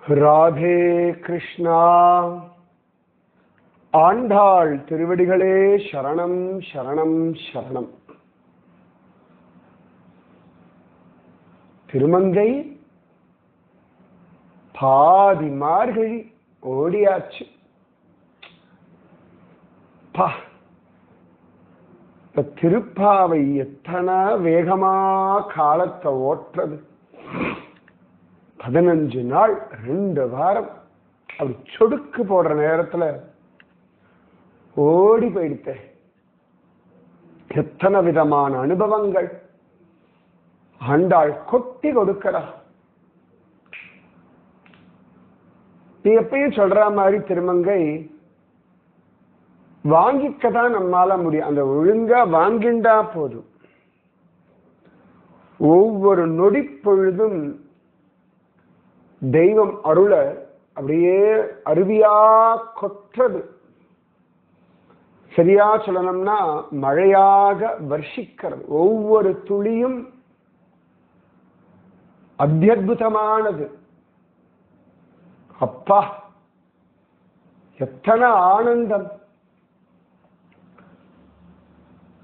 ராதே கிருஷ்ணா. ஆண்டாள் திருவடிகளே சரணம் சரணம் சரணம். திருமங்கை பாதி மார்கழி ஓடியாச்சு. இப்ப திருப்பாவை எத்தனை வேகமா காலத்தை ஓட்டுறது. 15 நாள் 2 வாரம் அப்படி சொடுக்கு போடுற நேரத்துல ஓடி போயிடுத்த. எத்தனை விதமான அனுபவங்கள் ஆண்டாள் கொட்டி கொடுக்கிறா. நீ எப்பயும் சொல்ற மாதிரி திருமங்கை வாங்கிக்கதான் நம்மால முடியும். அந்த ஒழுங்கா வாங்கிண்டா போதும். ஒவ்வொரு நொடி பொழுதும் தெய்வம் அருள அப்படியே அருவியா கொற்றது. சரியா சொல்லணும்னா மழையாக வர்ஷிக்கிறது. ஒவ்வொரு துளியும் அத்தியுதமானது. அப்பா எத்தனை ஆனந்தம்.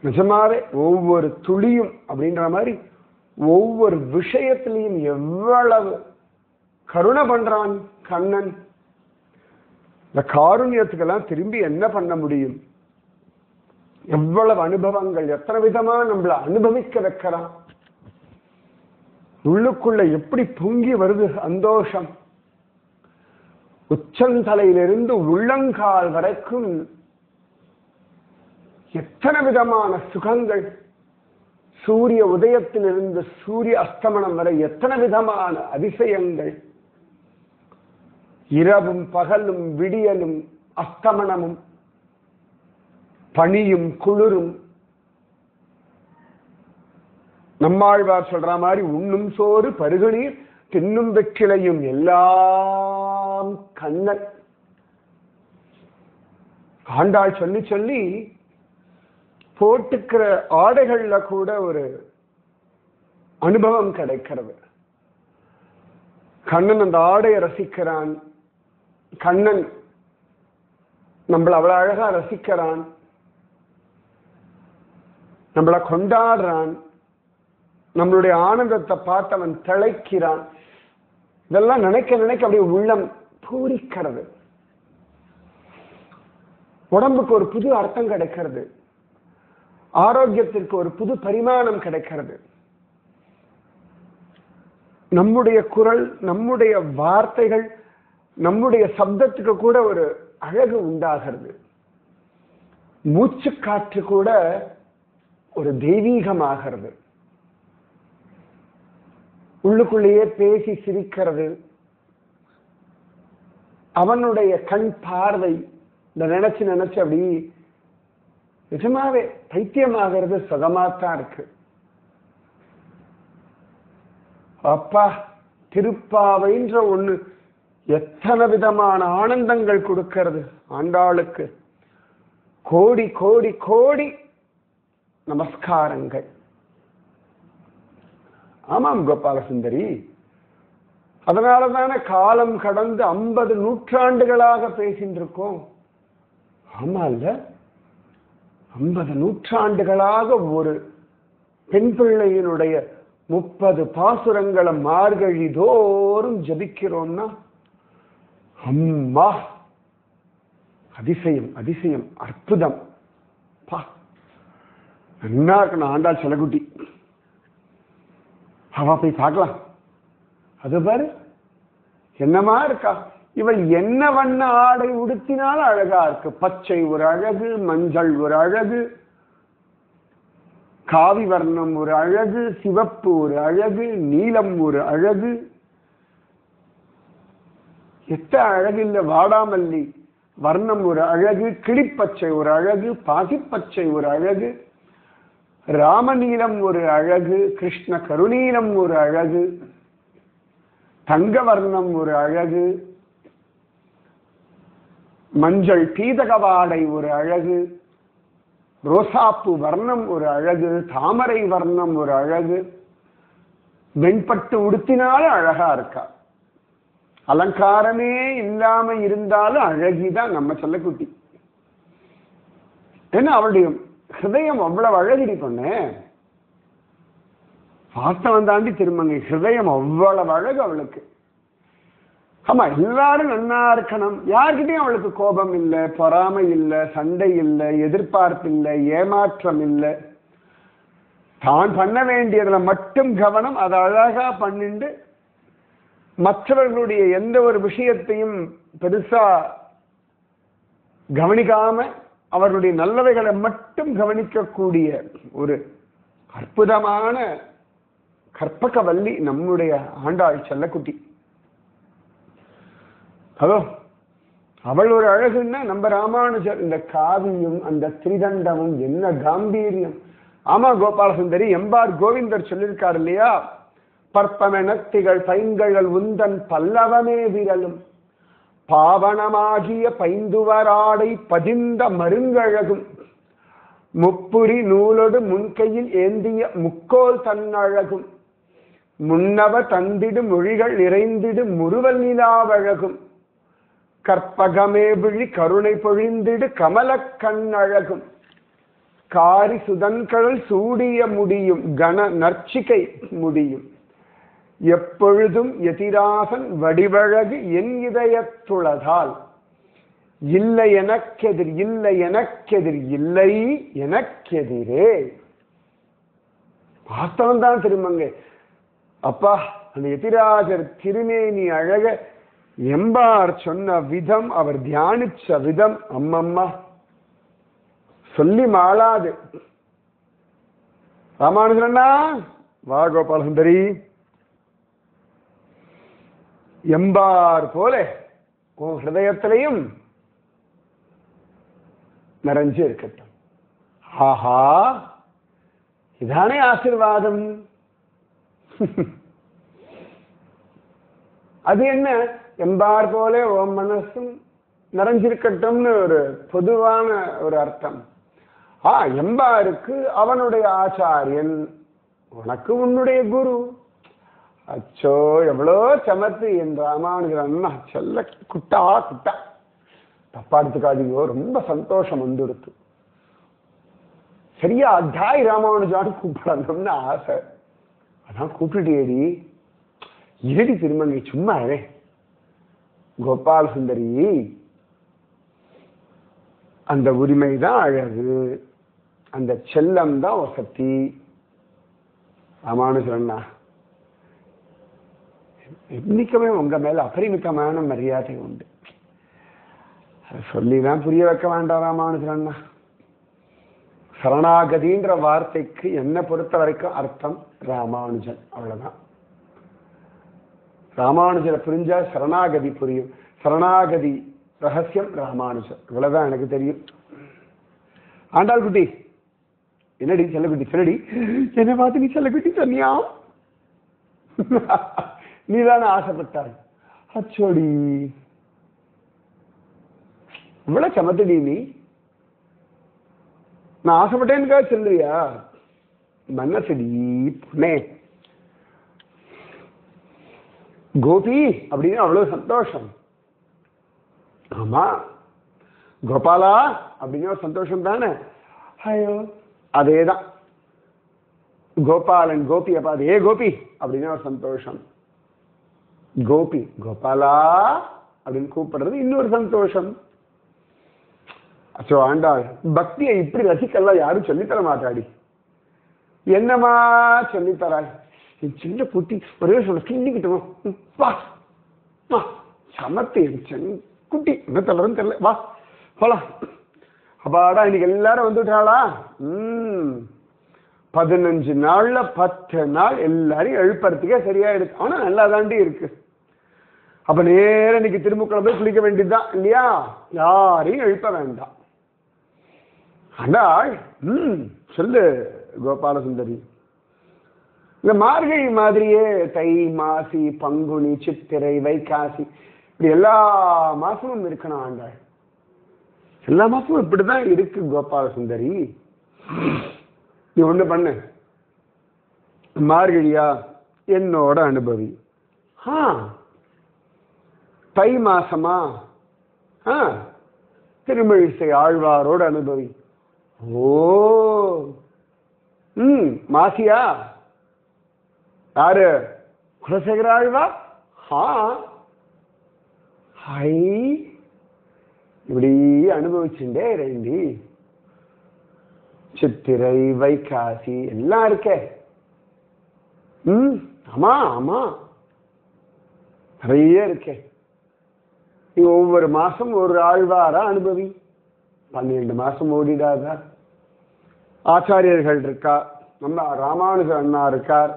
நிஜமாவே ஒவ்வொரு துளியும் அப்படின்ற மாதிரி ஒவ்வொரு விஷயத்திலையும் எவ்வளவு கருணை பண்றான் கண்ணன். இந்த காருண்யத்துக்கெல்லாம் திரும்பி என்ன பண்ண முடியும்? எவ்வளவு அனுபவங்கள், எத்தனை விதமா நம்மளை அனுபவிக்க வைக்கிறான். உள்ளுக்குள்ள எப்படி பொங்கி வருது சந்தோஷம். உச்சந்தலையிலிருந்து உள்ளங்கால் வரைக்கும் எத்தனை விதமான சுகங்கள். சூரிய உதயத்திலிருந்து சூரிய அஸ்தமனம் வரை எத்தனை விதமான அதிசயங்கள். இரவும் பகலும் விடியலும் அஸ்தமனமும் பனியும் குளிரும். நம்மாழ்வார் சொல்ற மாதிரி உண்ணும் சோறு பருகுநீர் தின்னும் வெற்றிலையும் எல்லாம் கண்ணன். ஆண்டாள் சொல்லி சொல்லி போட்டுக்கிற ஆடைகள்ல கூட ஒரு அனுபவம் கிடைக்கிறது. கண்ணன் அந்த ஆடையை ரசிக்கிறான். கண்ணன் நம்மளை அவ்வளவு அழகா ரசிக்கிறான். நம்மளை கொண்டாடுறான். நம்மளுடைய ஆனந்தத்தை பார்த்து அவன் திளைக்கிறான். இதெல்லாம் நினைக்க நினைக்க அப்படியே உள்ளம் பூரிக்கிறது. உடம்புக்கு ஒரு புது அர்த்தம் கிடைக்கிறது. ஆரோக்கியத்திற்கு ஒரு புது பரிமாணம் கிடைக்கிறது. நம்முடைய குரல், நம்முடைய வார்த்தைகள், நம்முடைய சப்தத்துக்கு கூட ஒரு அழகு உண்டாகிறது. மூச்சு காற்று கூட ஒரு தெய்வீகமாகிறது. உள்ளுக்குள்ளேயே பேசி சிரிக்கிறது. அவனுடைய கண் பார்வை இந்த நினைச்சு நினைச்சு அப்படி நிஜமாவே பைத்தியமாகிறது. சுகமாத்தான் இருக்கு. அப்பா திருப்பாவைன்ற ஒண்ணு எத்தனை விதமான ஆனந்தங்கள் கொடுக்கிறது ஆண்டாளுக்கு. கோடி கோடி கோடி நமஸ்காரங்கள். ஆமாம் கோபால சுந்தரி, அதனாலதான காலம் கடந்து 50 நூற்றாண்டுகளாக பேசிட்டு இருக்கோம். ஆமா இல்ல, 50 நூற்றாண்டுகளாக ஒரு பெண் பிள்ளையினுடைய 30 பாசுரங்களை மார்கழி தோறும் ஜபிக்கிறோம்னா அம்மா அதிசயம் அதிசயம் அற்புதம். என்ன இருக்கு ஆண்டாள் செலகுட்டி. அவ போய் பார்க்கலாம். அது பாரு என்னமா இருக்கா. இவள் என்ன வண்ண ஆடை உடுத்தினாலும் அழகா இருக்கு. பச்சை ஒரு அழகு, மஞ்சள் ஒரு அழகு, காவி வர்ணம் ஒரு அழகு, சிவப்பு ஒரு அழகு, நீலம் ஒரு அழகு. எத்த அழகு இல்ல. வாடாமல்லி வர்ணம் ஒரு அழகு, கிளிப்பச்சை ஒரு அழகு, பாசிப்பச்சை ஒரு அழகு, ராமநீலம் ஒரு அழகு, கிருஷ்ண கருநீலம் ஒரு அழகு, தங்க வர்ணம் ஒரு அழகு, மஞ்சள் பீதகவாடை ஒரு அழகு, ரோசாப்பு வர்ணம் ஒரு அழகு, தாமரை வர்ணம் ஒரு அழகு, வெண்பட்டு உடுத்தினாலும் அழகா இருக்கா. அலங்காரமே இல்லாம இருந்தாலும் அழகிதான் நம்ம செல்லக்குட்டி. ஏன்னா அவளுடைய ஹிருதயம் அவ்வளவு அழகிரி பொண்ணு. வாஸ்தவம் தாண்டி திருமங்கை ஹிருதயம் அவ்வளவு அழகு அவளுக்கு. ஆமா, எல்லாரும் நன்னா இருக்கணும். யார்கிட்டையும் அவளுக்கு கோபம் இல்லை, பொறாமை இல்லை, சண்டை இல்லை, எதிர்பார்ப்பு இல்லை, ஏமாற்றம் இல்லை. தான் பண்ண வேண்டியதுல மட்டும் கவனம். அதை அழகா பண்ணிட்டு மற்றவர்களுடைய எந்த ஒரு விஷயத்தையும் பெருசா கவனிக்காம அவர்களுடைய நல்லவைகளை மட்டும் கவனிக்கக்கூடிய ஒரு அற்புதமான கற்பகவல்லி நம்முடைய ஆண்டாள் செல்லக்குட்டி. அதோ அவள் ஒரு அழகுன்னா நம்ம ராமானுஜர் இந்த காவியும் அந்த திரிதண்டமும் என்ன காம்பீரியம். ஆமா கோபாலசுந்தரி, எம்பார் கோவிந்தர் சொல்லியிருக்காரு இல்லையா, பற்பமெனத்திகள் பைங்கழல் உந்தன் பல்லவமே விரலும் பாவனமாகிய பைந்துவராடை பதிந்த மருங்கழகும் முப்புரி நூலோடு முன்கையில் ஏந்திய முக்கோல் தன்னழகும் முன்னவ தந்திடு மொழிகள் நிறைந்திடு முறுவல் நிலாவழகும் கற்பகமே விழி கருணை பொழிந்திடு கமல கண்ணழகும் காரி சுதன்கழல் சூடிய முடியும் கன நர்ச்சிகை முடியும் எப்பொழுதும் எதிராசன் வடிவழகு என் இதயத்துளதால் இல்லை எனக்கெதிர் இல்லை எனக்கெதிர் இல்லை எனக்கெதிரே. வாஸ்தவம் தான் திருமங்கை. அப்பா, அந்த எதிராஜர் திருமேனி அழக எம்பார் சொன்ன விதம், அவர் தியானிச்ச விதம், அம்மம்மா சொல்லி மாளாது. ராமானுஜனா வா கோபாலசுந்தரி, எம்பார் போல உன் ஹிருதயத்திலையும் நிறைஞ்சு இருக்கட்டும். ஆஹா, இதானே ஆசீர்வாதம். அது என்ன, எம்பார் போல உன் மனசும் நிறைஞ்சிருக்கட்டும்னு ஒரு பொதுவான ஒரு அர்த்தம். எம்பாருக்கு அவனுடைய ஆச்சாரியன், உனக்கு உன்னுடைய குரு. அச்சோ, எவ்வளோ சமத்து என் ராமானுஜர் அண்ணா செல்ல குட்டா குட்டா. தப்பா எடுத்துக்காதீங்கோ, ரொம்ப சந்தோஷம் வந்துடுத்து. சரியா அத்தாய் ராமானுஜான்னு கூப்பிடணும்னு ஆசை. அதான் கூப்பிட்டுட்டேடி. இருடி திருமங்கை, சும்மா கோபால் சுந்தரி, அந்த உரிமை தான் அழகு, அந்த செல்லம் தான் வசதி. ராமானுஜரண்ணா, என்னைக்குமே உங்க மேல அபரிமிதமான மரியாதை உண்டு. சொல்லிதான் புரிய வைக்க வேண்டாம் ராமானுஜரண்ணா. சரணாகதின்ற வார்த்தைக்கு என்ன பொறுத்த வரைக்கும் அர்த்தம் ராமானுஜன், அவ்வளவுதான். ராமானுஜரை புரிஞ்சா சரணாகதி புரியும். சரணாகதி ரகசியம் ராமானுஜர், இவ்வளவுதான் எனக்கு தெரியும். ஆண்டாள் குட்டி, என்னடி செல்லக்குட்டி, சொல்லடி. என்னை பார்த்து நீ செல்லக்குட்டி சொன்னியா? நீதானே ஆசைப்பட்டாய். அச்சோடி, இவ்வளவு சமத்தடி நீ. நான் ஆசைப்பட்டேன்னுக்கா சொல்லுவியா? மனசடி பொண்ணே. கோபி அப்படின்னு அவ்வளவு சந்தோஷம். ஆமா, கோபாலா அப்படின்னு ஒரு சந்தோஷம் தானே. ஐயோ, அதேதான். கோபாலன் கோபி அப்பா, அதே கோபி அப்படின்னு ஒரு சந்தோஷம். கோபி கோபாலா அப்படின்னு கூப்பிடுறது இன்னொரு சந்தோஷம். அச்சோ ஆண்டாள், பக்தியை இப்படி ரசிக்கலாம் யாரும் சொல்லித்தர மாட்டாடி. என்னமா சொல்லித்தராய்? என் சின்ன குட்டி ஒரே சொல்ல கிண்டிக்கிட்டோம். வா சமத்து என் குட்டி, என்ன தளரும் தெரியல. வா போலாம். அப்பாடா, இன்னைக்கு எல்லாரும் வந்துட்டாளா? 15 நாள்ல 10 நாள் எல்லாரையும் எழுப்புறதுக்கே சரியா இருக்கு. ஆனா நல்லா தாண்டி இருக்கு. அப்ப நேரம் இன்னைக்கு திருமுக்களை போய் குளிக்க வேண்டியதுதான் இல்லையா? யாரையும் எழுப்ப வேண்டாம். ஆண்டாள் சொல்லு கோபாலசுந்தரி. இந்த மார்கழி மாதிரியே தை மாசி பங்குனி சித்திரை வைகாசி இப்படி எல்லா மாசமும் இருக்கணும் ஆண்டாள். எல்லா மாசமும் இப்படிதான் இருக்கு கோபாலசுந்தரி. நீ ஒண்ணு பண்ணு, மார்கழியா என்னோட அனுபவி. தை மாசமா திருமழிசை ஆழ்வாரோடு அனுபவி. ஓ மாசியா யாரு? குலசேகர ஆழ்வார். ஹை இப்படி அனுபவிச்சுட்டே ரெண்டி. சித்திரை வைகாசி எல்லாம் இருக்கே. ஆமா ஆமா நிறைய இருக்கே. நீ ஒவ்வொரு மாசம் ஒரு ஆழ்வாரா அனுபவி. 12 மாசம் ஓடிடாதா? ஆச்சாரியர்கள் இருக்கா, நம்ம ராமானுஜ அண்ணா இருக்கார்.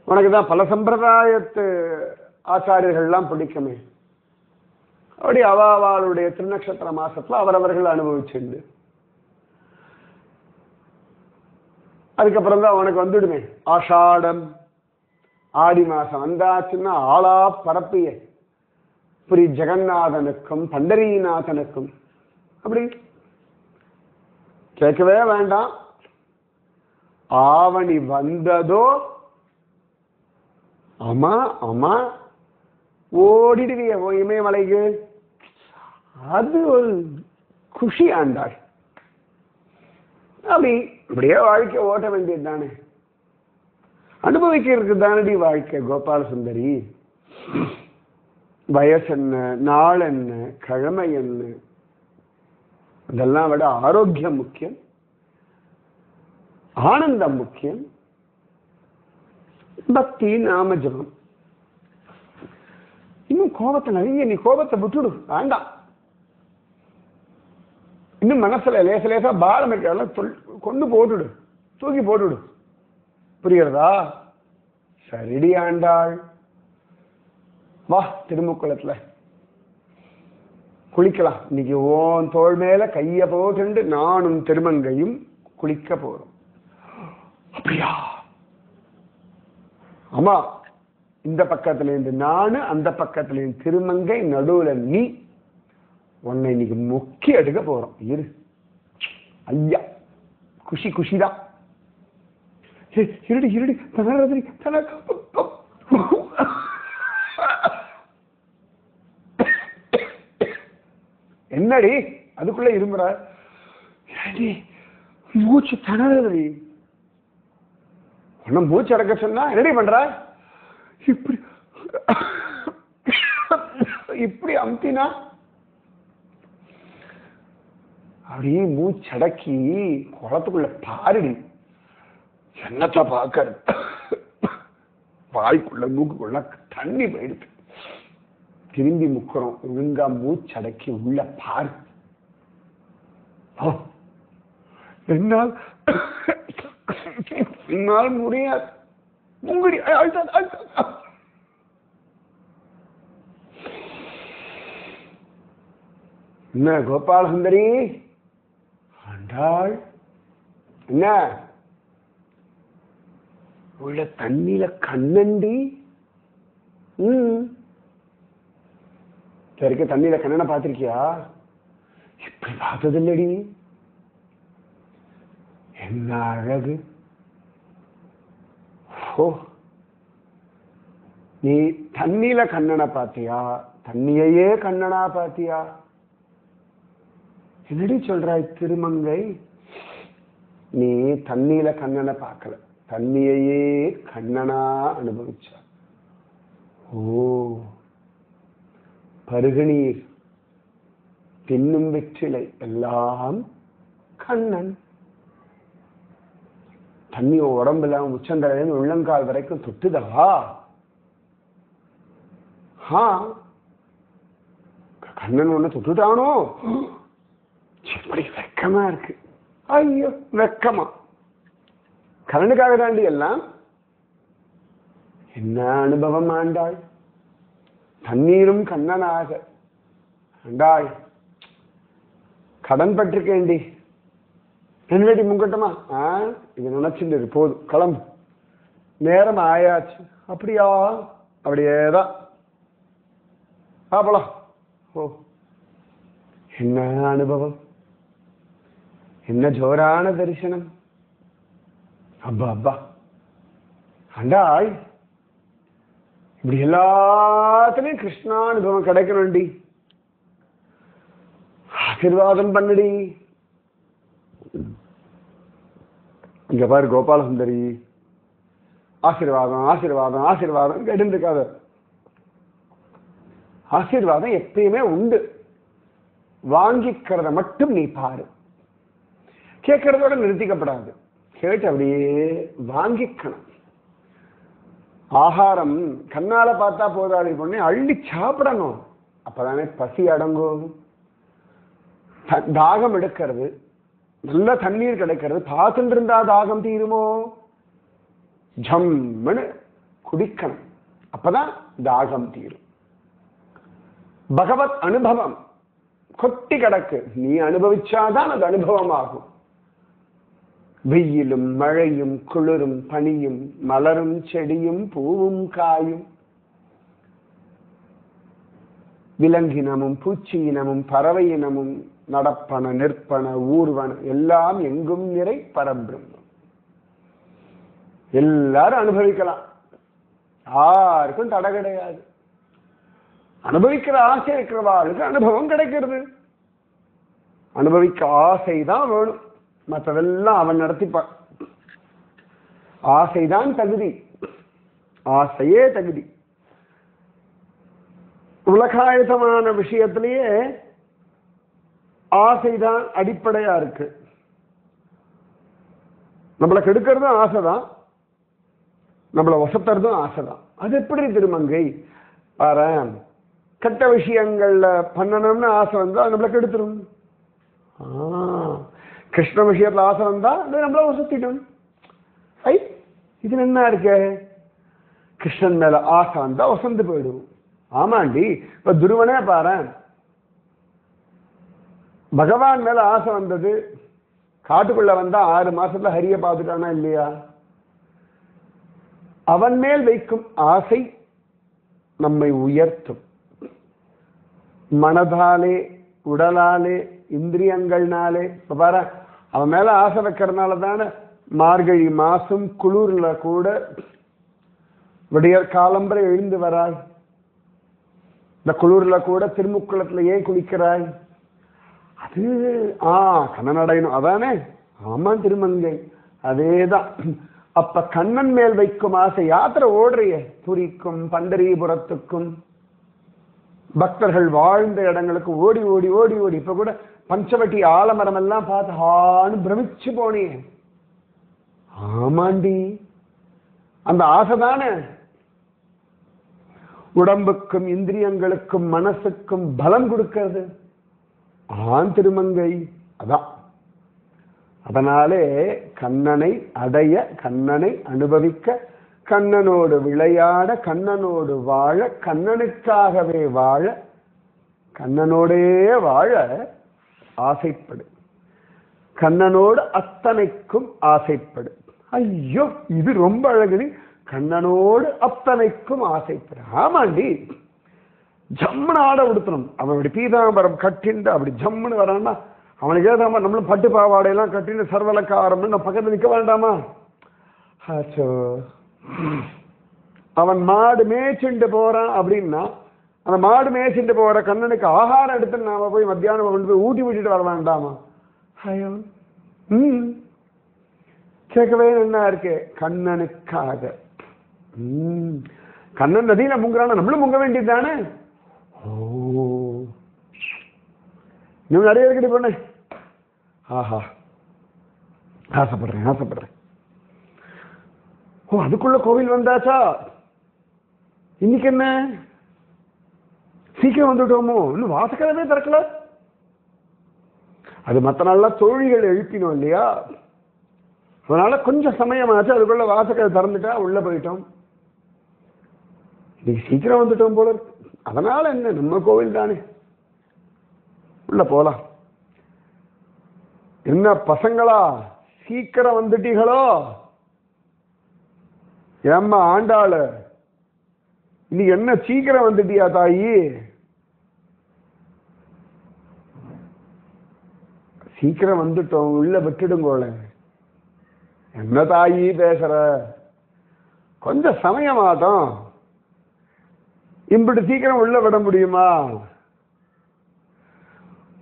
உனக்குதான் பல சம்பிரதாயத்து ஆச்சாரியர்கள்லாம் பிடிக்குமே. அப்படி அவளுடைய திருநக்ஷத்திர மாசத்துல அவரவர்கள் அனுபவிச்சுண்டு அதுக்கப்புறம் தான் உனக்கு வந்துடுமே ஆஷாடம். ஆடி மாசம் வந்தாச்சுன்னா ஆளா பரப்பிய புரி ஜெகநாதனுக்கும் பண்டரீநாதனுக்கும் அப்படி கேட்கவே வேண்டாம். ஆவணி வந்ததோ ஆமா ஆமா ஓடிடுவிய இமயமலைக்கு. அது ஒரு குஷி ஆண்டாள். அப்படி இப்படியே வாழ்க்கை ஓட்ட வேண்டியது தானே. அனுபவிக்கிறதுக்கு தானடி வாழ்க்கை கோபால சுந்தரி. வயசு என்ன, நாள் என்ன, கிழமை என்ன, இதெல்லாம் விட ஆரோக்கியம் முக்கியம், ஆனந்தம் முக்கியம், பக்தி நாம ஜபம். இன்னும் கோபத்தை நிறைய நீ கோபத்தை விட்டுடு வேண்டாம். இன்னும் மனசுல லேச லேசா பாரம் இருக்க கொண்டு போட்டுடு, தூக்கி போட்டுடு. புரியுறதா? சரிடி ஆண்டாள். வா திருமுக்குளத்துல குளிக்கலாம். இன்னைக்கு ஓன் தோள் மேல கைய போட்டு நானும் திருமங்கையும் குளிக்க போறோம். அப்படியா? ஆமா. இந்த பக்கத்துல இருந்து நானு, அந்த பக்கத்துல இருந்து திருமங்கை, நடுவுல நீ. உன்னை இன்னைக்கு முக்கி எடுக்க போறோம். இரு ஐயா, குஷி குஷிதான். இருடி இருடி என்னடி அதுக்குள்ள இருமுற? மூச்சு திணறி. உன்ன மூச்சு அடக்க சொன்னா என்னடி பண்ற? இப்படி இப்படி அமுத்தினா அப்படியே மூச்சடக்கி குளத்துக்குள்ள பாருடி. என்னத்தை பார்க்கறது? வாய்க்குள்ள மூக்குக்குள்ள தண்ணி போயிடுது. திரும்பி முக்கிறோம். ஒழுங்கா மூச்சடக்கி உள்ள பாரு. என்னால் முடியாது. முங்குடி என்ன கோபால சுந்தரி ஆண்டாள், என்ன உள்ள தண்ணியில கண்ணண்டி? சரிக்க தண்ணியில கண்ணனை பார்த்திருக்கியா? இப்படி பார்த்தது இல்லடி. என்ன அழகு! ஓ, நீ தண்ணியில கண்ணனை பார்த்தியா? தண்ணியையே கண்ணனா பார்த்தியா? என்னடி சொல்றாய் திருமங்கை? நீ தண்ணியில கண்ணனை பார்க்கல, தண்ணியையே கண்ணனா அனுபவிச்ச. ஓ, பருகநீர் தின்னும் வெற்றிலை எல்லாம் கண்ணன். தண்ணி உடம்புல உச்சந்தலையிலிருந்து உள்ளங்கால் வரைக்கும் தொட்டுதா? கண்ணன் ஒண்ணு தொட்டுட்டானோ? எப்படி வெக்கமா இருக்கு. ஐயோ வெக்கமா. கண்ணனுக்காக தாண்டி எல்லாம். என்ன அனுபவம் ஆண்டாள். தண்ணீரும் கண்ணனாக. ஆண்டாள் கடன் பட்டிருக்கேண்டி. என்னடி முங்கட்டமா? இது நினைச்சுட்டு போதும், கிளம்பு, நேரம் ஆயாச்சு. அப்படியா? அப்படியேதான் பாப்பலாம். ஓ, என்ன அனுபவம், என்ன ஜோரான தரிசனம். அப்பா அப்பா. ஆண்டாள் இப்படி எல்லாத்துலயும் கிருஷ்ணானுபவம் கிடைக்கணும்டி. ஆசீர்வாதம் பண்ணுடி. இங்க பாரு கோபாலசுந்தரி, ஆசீர்வாதம் ஆசீர்வாதம் ஆசீர்வாதம் கேட்டு இருக்காத. ஆசீர்வாதம் எப்பயுமே உண்டு. வாங்கிக்கிறத மட்டும் நீ பாரு. கேட்கறதோட நிறுத்திக்கப்படாது. கேட்டு அப்படியே வாங்கிக்கணும். ஆகாரம் கண்ணால பார்த்தா போதாது பொண்ணு, அள்ளி சாப்பிடணும். அப்பதானே பசி அடங்கும். தாகம் எடுக்கிறது, நல்ல தண்ணீர் கிடைக்கிறது. பார்த்துட்டு இருந்தா தாகம் தீருமோ? ஜம்முன்னு குடிக்கணும். அப்பதான் தாகம் தீரும். பகவத் அனுபவம் கொட்டி கிடக்கு. நீ அனுபவிச்சாதான் அது அனுபவம் ஆகும். வெயிலும் மழையும் குளிரும் பனியும் மலரும் செடியும் பூவும் காயும் விலங்கினமும் பூச்சியினமும் பறவை இனமும் நடப்பன நிற்பன ஊர்வன எல்லாம் எங்கும் நிறை பரபிரம்மம். எல்லாரும் அனுபவிக்கலாம். யாருக்கும் தடை கிடையாது. அனுபவிக்கிற ஆசை இருக்கிறவாளுக்கு அனுபவம் கிடைக்கிறது. அனுபவிக்க ஆசைதான் வேணும். மற்றதெல்லாம் அவன் நடத்திப்பான். ஆசைதான் தகுதி. ஆசையே தகுதி. உலகாயத்தமான விஷயத்திலேயே ஆசைதான் அடிப்படையா இருக்கு. நம்மளை கெடுக்கிறதும் ஆசைதான், நம்மளை வசத்துறதும் ஆசைதான். அது எப்படி திருமங்கை? பாரு, கெட்ட விஷயங்கள்ல பண்ணணும்னு ஆசை வந்தா நம்மளை கெடுத்துரும். கிருஷ்ண விஷயத்துல ஆசை வந்தா அது நம்மள வசத்திடும். ஐ, இது என்ன இருக்கு? கிருஷ்ணன் மேல ஆசை வந்தா வசந்து போயிடும். ஆமாண்டி. இப்ப துருவனே பாரு, பகவான் மேல ஆசை வந்தது. காட்டுக்குள்ள வந்தா 6 மாசத்துல ஹரிய பார்த்துட்டானா இல்லையா? அவன் மேல் வைக்கும் ஆசை நம்மை உயர்த்தும். மனதாலே, உடலாலே, இந்திரியங்கள்னாலே. இப்ப பாரு, அவன் மேல ஆசை வைக்கிறதுனால தானே மார்கழி மாசம் குளிர்ல கூட விடியற் காலம்பரை எழுந்து வராய். இந்த குளிர்ல கூட திருமுக்குளத்துல ஏன் குளிக்கிறாய்? அது கண்ணன் அடையணும், அதானே? ஆமா திருமங்கை, அதேதான். அப்ப கண்ணன் மேல் வைக்கும் ஆசை. யாத்திரை ஓடுறிய புரிக்கும் பண்டரிபுரத்துக்கும் பக்தர்கள் வாழ்ந்த இடங்களுக்கு ஓடி ஓடி ஓடி ஓடி. இப்ப கூட பஞ்சவட்டி ஆலமரம் எல்லாம் பார்த்து ஹான்னு பிரமிச்சு போனேன். ஆமாண்டி, அந்த ஆசைதானே உடம்புக்கும் இந்திரியங்களுக்கும் மனசுக்கும் பலம் கொடுக்கிறது. திருமங்கை, அதான். அதனாலே கண்ணனை அடைய, கண்ணனை அனுபவிக்க, கண்ணனோடு விளையாட, கண்ணனோடு வாழ, கண்ணனுக்காகவே வாழ, கண்ணனோடே வாழ ஆசைப்படு. கண்ணனோடு அத்தனைக்கும் ஆசைப்படு. ஐயோ, இது ரொம்ப அழகு. கண்ணனோடு அத்தனைக்கும் ஆசைப்படு. ஆமாண்டி, ஜம்முன்னு ஆட உடுத்தணும். அவன் அப்படி பீதாம்பரம் கட்டிண்டு அப்படி ஜம்முன்னு வரான்னா அவனுக்கு ஏதாம நம்மளும் பட்டு பாவாடையெல்லாம் கட்டின்னு சர்வலக்காரம்னு நம்ம பக்கத்தில் நிற்க வேண்டாமா? ஆச்சோ, அவன் மாடு மேய்ச்சிண்டு போறான் அப்படின்னா அந்த மாடு மேய்ச்சிண்டு போற கண்ணனுக்கு ஆகாரம் எடுத்து நாம போய் மத்தியானம் கொண்டு போய் ஊட்டி விட்டுட்டு வர வேண்டாமா? ஐயோ, கேட்கவே என்ன இருக்கு? கண்ணனுக்காக. கண்ணன் நதியில முங்குறான நம்மளும் முங்க வேண்டியது தானே? ஓ, இன்னும் நிறைய இருக்கடி பொண்ணு. ஆஹா, ஆசைப்படுறேன் ஆசைப்படுறேன். ஓ, அதுக்குள்ள கோவில் வந்தாச்சா? இன்னைக்கு என்ன சீக்கிரம் வந்துட்டோமோ? இன்னும் வாசக்கதவே திறக்கல. அது மற்ற நாள்ல தோழிகள் எழுப்பினோம் இல்லையா? அதனால கொஞ்சம் சமயமாச்சு. அதுக்குள்ள வாசக்கதை திறந்துட்டா உள்ள போயிட்டோம். இன்னைக்கு சீக்கிரம் வந்துட்டோம் போல இருக்கு. அதனால என்ன, நம்ம கோவில் தானே, உள்ள போலாம். என்ன பசங்களா, சீக்கிரம் வந்துட்டீங்களோ? ஏம்மா ஆண்டாளு, இன்னைக்கு என்ன சீக்கிரம் வந்துட்டியா தாயி? சீக்கிரம் வந்துட்டோம், உள்ள விட்டுடுங்கோல. என்ன தாயி பேசுற? கொஞ்சம் சமயமாட்டோம். இப்படி சீக்கிரம் உள்ள விட முடியுமா?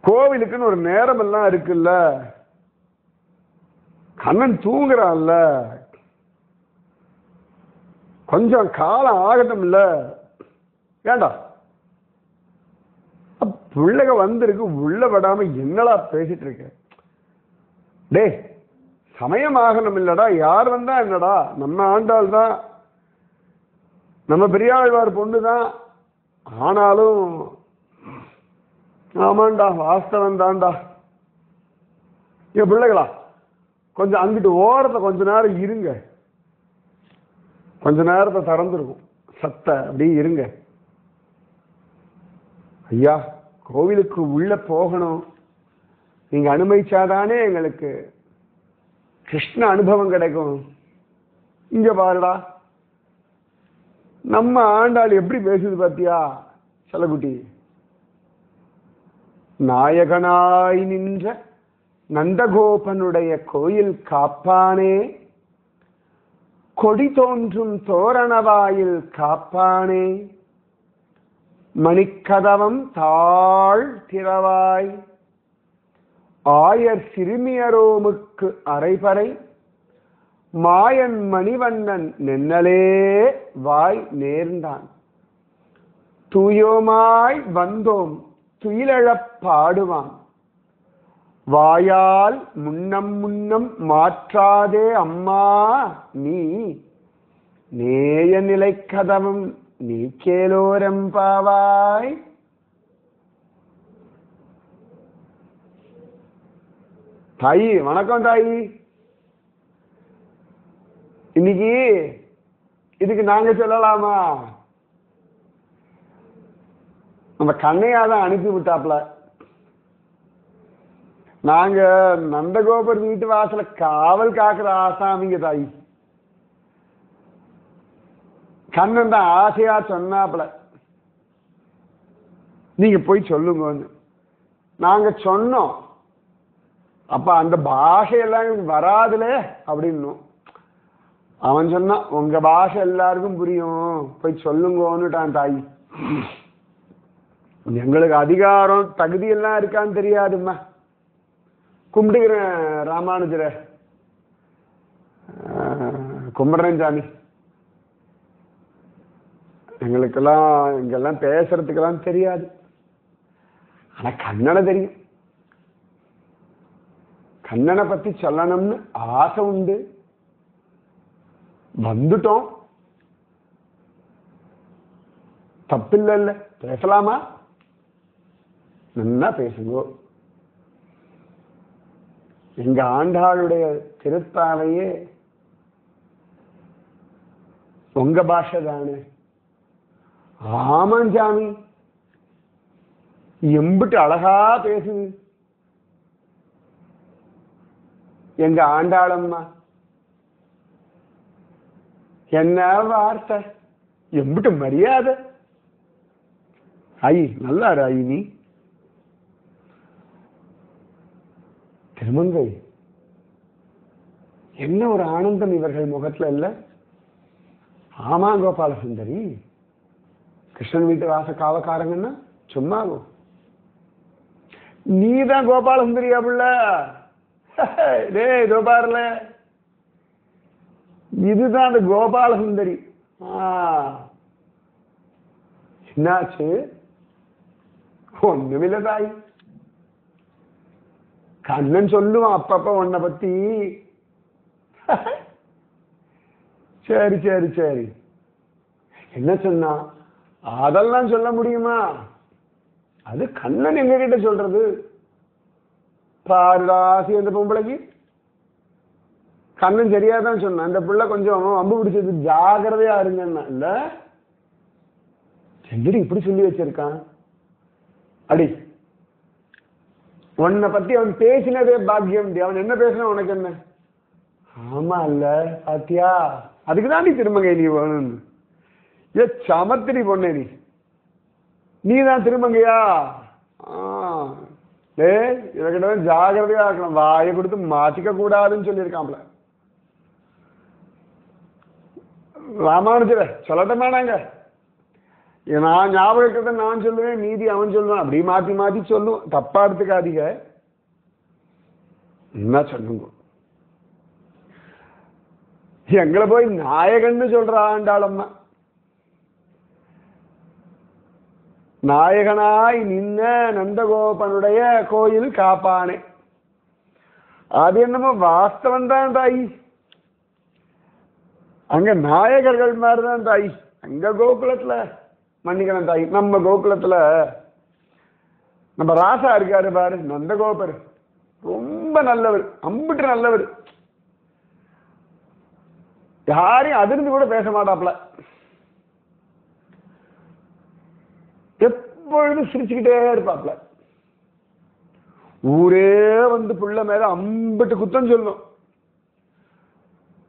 கோவிலுக்குன்னு ஒரு நேரம் எல்லாம் இருக்குல்ல. கண்ணன் தூங்குறான்ல, கொஞ்சம் காலம் ஆகட்டும் இல்ல. ஏண்டா பிள்ளைக வந்திருக்கு, உள்ள விடாம என்னடா பேசிட்டு இருக்க? டே, சமயம் ஆகணும் இல்லடா. யார் வந்தா என்னடா? நம்ம ஆண்டாள் தான், நம்ம பெரியாழ்வார் பொண்ணு தான். ஆனாலும் ஆமாண்டா, வாஸ்தவம் தான்டா. என் பிள்ளைகளா, கொஞ்சம் அங்கிட்டு ஓரத்தை கொஞ்ச நேரம் இருங்க. கொஞ்ச நேரத்தை திறந்துருக்கும் சத்த, அப்படி இருங்க. ஐயா, கோவிலுக்கு உள்ள போகணும், நீங்க அனுமதிச்சாதானே எங்களுக்கு கிருஷ்ண அனுபவம் கிடைக்கும். இங்க பாருடா, நம்ம ஆண்டாள் எப்படி பேசுது பாத்தியா செல்லகுட்டி? நாயகனாய் நின்ற நந்தகோபனுடைய கோயில் காப்பானே, கொடி தோன்றும் தோரணவாயில் காப்பானே, மணிக்கதவம் தாழ் திறவாய், ஆயர் சிறுமியரோமுக்கு அரைபறை, மாயன் மணிவண்ணன் நென்னலே வாய் நேர்ந்தான், தூயோமாய் வந்தோம் துயிலழப் பாடுவான், வாயால் முன்னம் முன்னம் மாற்றாதே அம்மா நீ, நேய நிலை கதவும் நீ கேலோரம்பாவாய். தாயி வணக்கம். தாயி, இன்னைக்கு இதுக்கு நாங்க சொல்லலாமா? நம்ம கண்ணையாதான் அனுப்பி விட்டாப்ல. நாங்க நந்தகோபர் வீட்டு வாசல காவல் காக்குற ஆசாமிங்க தாயி. கண்ணன் தான் ஆசையா சொன்னாப்ல, நீங்க போய் சொல்லுங்க. நாங்க சொன்னோம். அப்ப அந்த பாஷையெல்லாம் வராதுல அப்படின்னு அவன் சொன்னான், உங்க பாஷை எல்லாருக்கும் புரியும், போய் சொல்லுங்கன்னுட்டான் தாயி. எங்களுக்கு அதிகாரம் தகுதி எல்லாம் இருக்கான்னு தெரியாதும்மா. கும்பிடுகிறேன் ராமானுஜரை, கும்பிடுறேன் சாமி. எங்களுக்கெல்லாம் இங்கெல்லாம் பேசுறதுக்கெல்லாம் தெரியாது, ஆனா கண்ணனை தெரியும். கண்ணனை பத்தி சொல்லணும்னு ஆசை உண்டு. வந்துட்டோம், தப்பில்ல, பேசலாமா? நல்லா பேசுங்க. எங்க ஆண்டாளுடைய திருப்பாவையே உங்க பாஷை தானே? ஆமாஞ்சாமி, எம்பிட்டு அழகா பேசுது எங்க ஆண்டாளம்மா. என்ன வார்த்தை, எம்பிட்டு மரியாதை. ஐ நல்லா ராயி நீ. திருமங்கை, என்ன ஒரு ஆனந்தம் இவர்கள் முகத்துல இல்ல? ஆமா கோபால சுந்தரி, கிருஷ்ணன் வீட்டு வாச காவக்காரங்கன்னா சும்மாவும். நீதான் கோபால சுந்தரியா புள்ள? டே இதோ பாருல, இதுதான் அந்த கோபால சுந்தரி. என்னாச்சு? ஒண்ணுமில்ல தாய். கண்ணன் சொல்லுவான் அப்பப்ப உன்னை பத்தி. சரி சரி சரி, என்ன சொன்னா? அதெல்லாம் சொல்ல முடியுமா? அது கண்ணன் எங்க கிட்ட சொல்றது. பாருடாசி அந்த பொம்பளைக்கு கண்ணன் சரியாதான் சொன்னான். அந்த பிள்ளை கொஞ்சம் அம்பு பிடிச்சது, ஜாகிரதையா இருங்கன்னா இல்ல. செஞ்சடி இப்படி சொல்லி வச்சிருக்கான். அடி, உன்னை பத்தி அவன் பேசினதே பாக்கியம். அவன் என்ன பேசினா உனக்கு என்ன? ஆமா இல்ல பாத்தியா, அதுக்குதான் நீ திருமங்கை நீ வேணும்னு. ஏ சமத்திரி பொண்ணே நீ, நீதான் திருமங்கையா? டே இவகிட்ட ஜாகிரதையா இருக்கணும், வாயை கொடுத்து மாத்திக்க கூடாதுன்னு சொல்லியிருக்கான்ல. ராமானுஜர சொல்லட்டமா? நாங்க நான் ஞாபகத்தை நான் சொல்லுவேன், மீதி அவன் சொல்லுவான். அப்படி மாத்தி மாத்தி சொல்லுவோம். தப்பா எடுத்துக்காதீங்க. என்ன சொல்லுங்க, எங்களை போய் நாயகன்னு சொல்றாண்டாளம்மா. நாயகனாய் நின்ன நந்தகோபனுடைய கோயில் காப்பானே. அது என்னமோ வாஸ்தவம் தான் தாயி. அங்க நாயகர்கள் மாதிரிதான் தாயி. அங்க கோகுலத்துல மன்னிக்கணும் தாயி, நம்ம கோகுலத்துல நம்ம ராசா இருக்காரு பாரு, நந்தகோபர் ரொம்ப நல்லவர், அம்பிட்டு நல்லவர். யாரையும் அதிர்ந்து கூட பேச மாட்டாப்ல. எப்பொழுதும் சிரிச்சுக்கிட்டே இருப்பாப்ல. ஊரே வந்து புள்ள மேல அம்பிட்டு குத்தம் சொல்லணும்.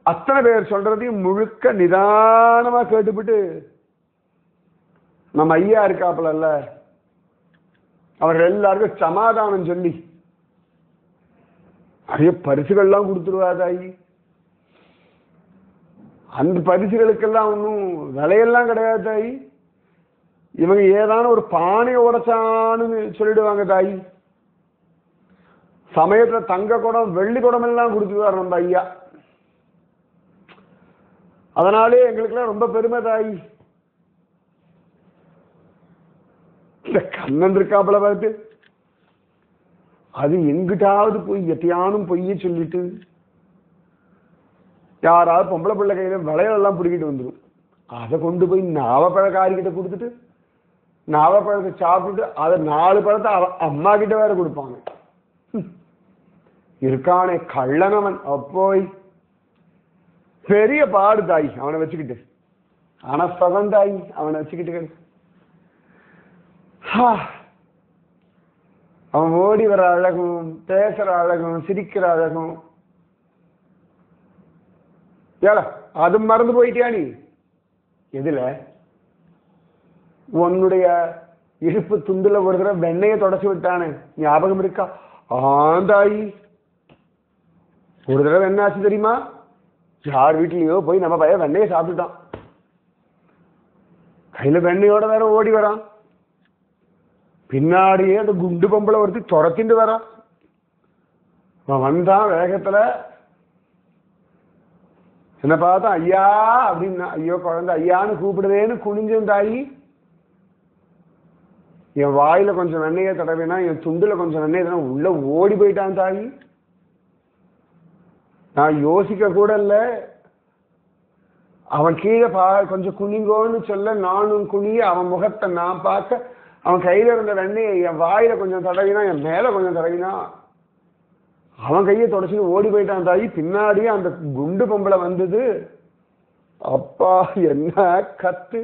அத்தனை பேர் சொல்றதையும் முழுக்க நிதானமா கேட்டுவிட்டு நம்ம ஐயா இருக்காப்புல, அவர்கள் எல்லாருக்கும் சமாதானம் சொல்லி நிறைய பரிசுகள்லாம் கொடுத்துருவாதாயி. அந்த பரிசுகளுக்கெல்லாம் ஒன்றும் விலையெல்லாம் கிடையாது தாயி. இவங்க ஏதான ஒரு பானையை உடைச்சான்னு சொல்லிடுவாங்க தாயி. சமயத்துல தங்க குடம் வெள்ளி குடம் எல்லாம் கொடுத்துருவார் நம்ம ஐயா. அதனாலே எங்களுக்கெல்லாம் ரொம்ப பெருமை தாயி. இந்த கண்ணன் இருக்காப்புல பார்த்து, அது எங்கிட்டாவது போய் எத்தையானும் பொய்ய சொல்லிட்டு யாராவது பொம்பளை பிள்ளை கையில வளையலெல்லாம் பிடிக்கிட்டு வந்துடும். அதை கொண்டு போய் நாவப்பழக்காரிக்கிட்ட கொடுத்துட்டு நாவப்பழத்தை சாப்பிட்டுட்டு அதை 4 பழத்தை அம்மா கிட்ட வேற கொடுப்பாங்க. இருக்கானே கள்ளனவன். அப்போய் பெரிய பாடு தாய் அவனை வச்சுக்கிட்டு. ஆனா சதன் தாய் அவனை வச்சுக்கிட்டு. அவன் ஓடி வர அழகும், பேசுற அழகும், சிரிக்கிற அழகும். ஏல அது மறந்து போயிட்டியா நீ? எதுல? உன்னுடைய இடுப்பு துண்டுல ஒரு தடவை வெண்ணையை தொடச்சு விட்டானே, ஞாபகம் இருக்கா? ஆந்தாயி, ஒரு தடவை என்ன ஆச்சு தெரியுமா? யார் வீட்லயோ போய் நம்ம பையன் வெண்ணையை சாப்பிட்டுட்டான். கையில வெண்ணையோட வேற ஓடி வரான். பின்னாடியே அந்த குண்டு பொம்பளை ஒருத்தி துரத்திட்டு வரான். வந்தான் வேகத்துல. என்ன பார்த்தா ஐயா அப்படின்னா, ஐயோ குழந்தை ஐயான்னு கூப்பிடுவேன்னு குனிஞ்சும் தாயி. என் வாயில கொஞ்சம் வெண்ணையை தடவினா, என் துண்டுல கொஞ்சம் வெண்ணெய் தடவை உள்ள ஓடி போயிட்டான் தாயி. நான் யோசிக்க கூட இல்ல. அவன் கீழே கொஞ்சம் குனிங்கோன்னு சொல்ல நானும் குனிய, அவன் முகத்தை நான் பார்க்க, அவன் கையில இருந்த வெண்ணையை என் வாயில கொஞ்சம் தடவினா, என் மேல கொஞ்சம் தடவினா, அவன் கையை தொடச்சுன்னு ஓடி போயிட்டான் தாயி. பின்னாடியே அந்த குண்டு பொம்பளை வந்தது. அப்பா என்ன கத்து!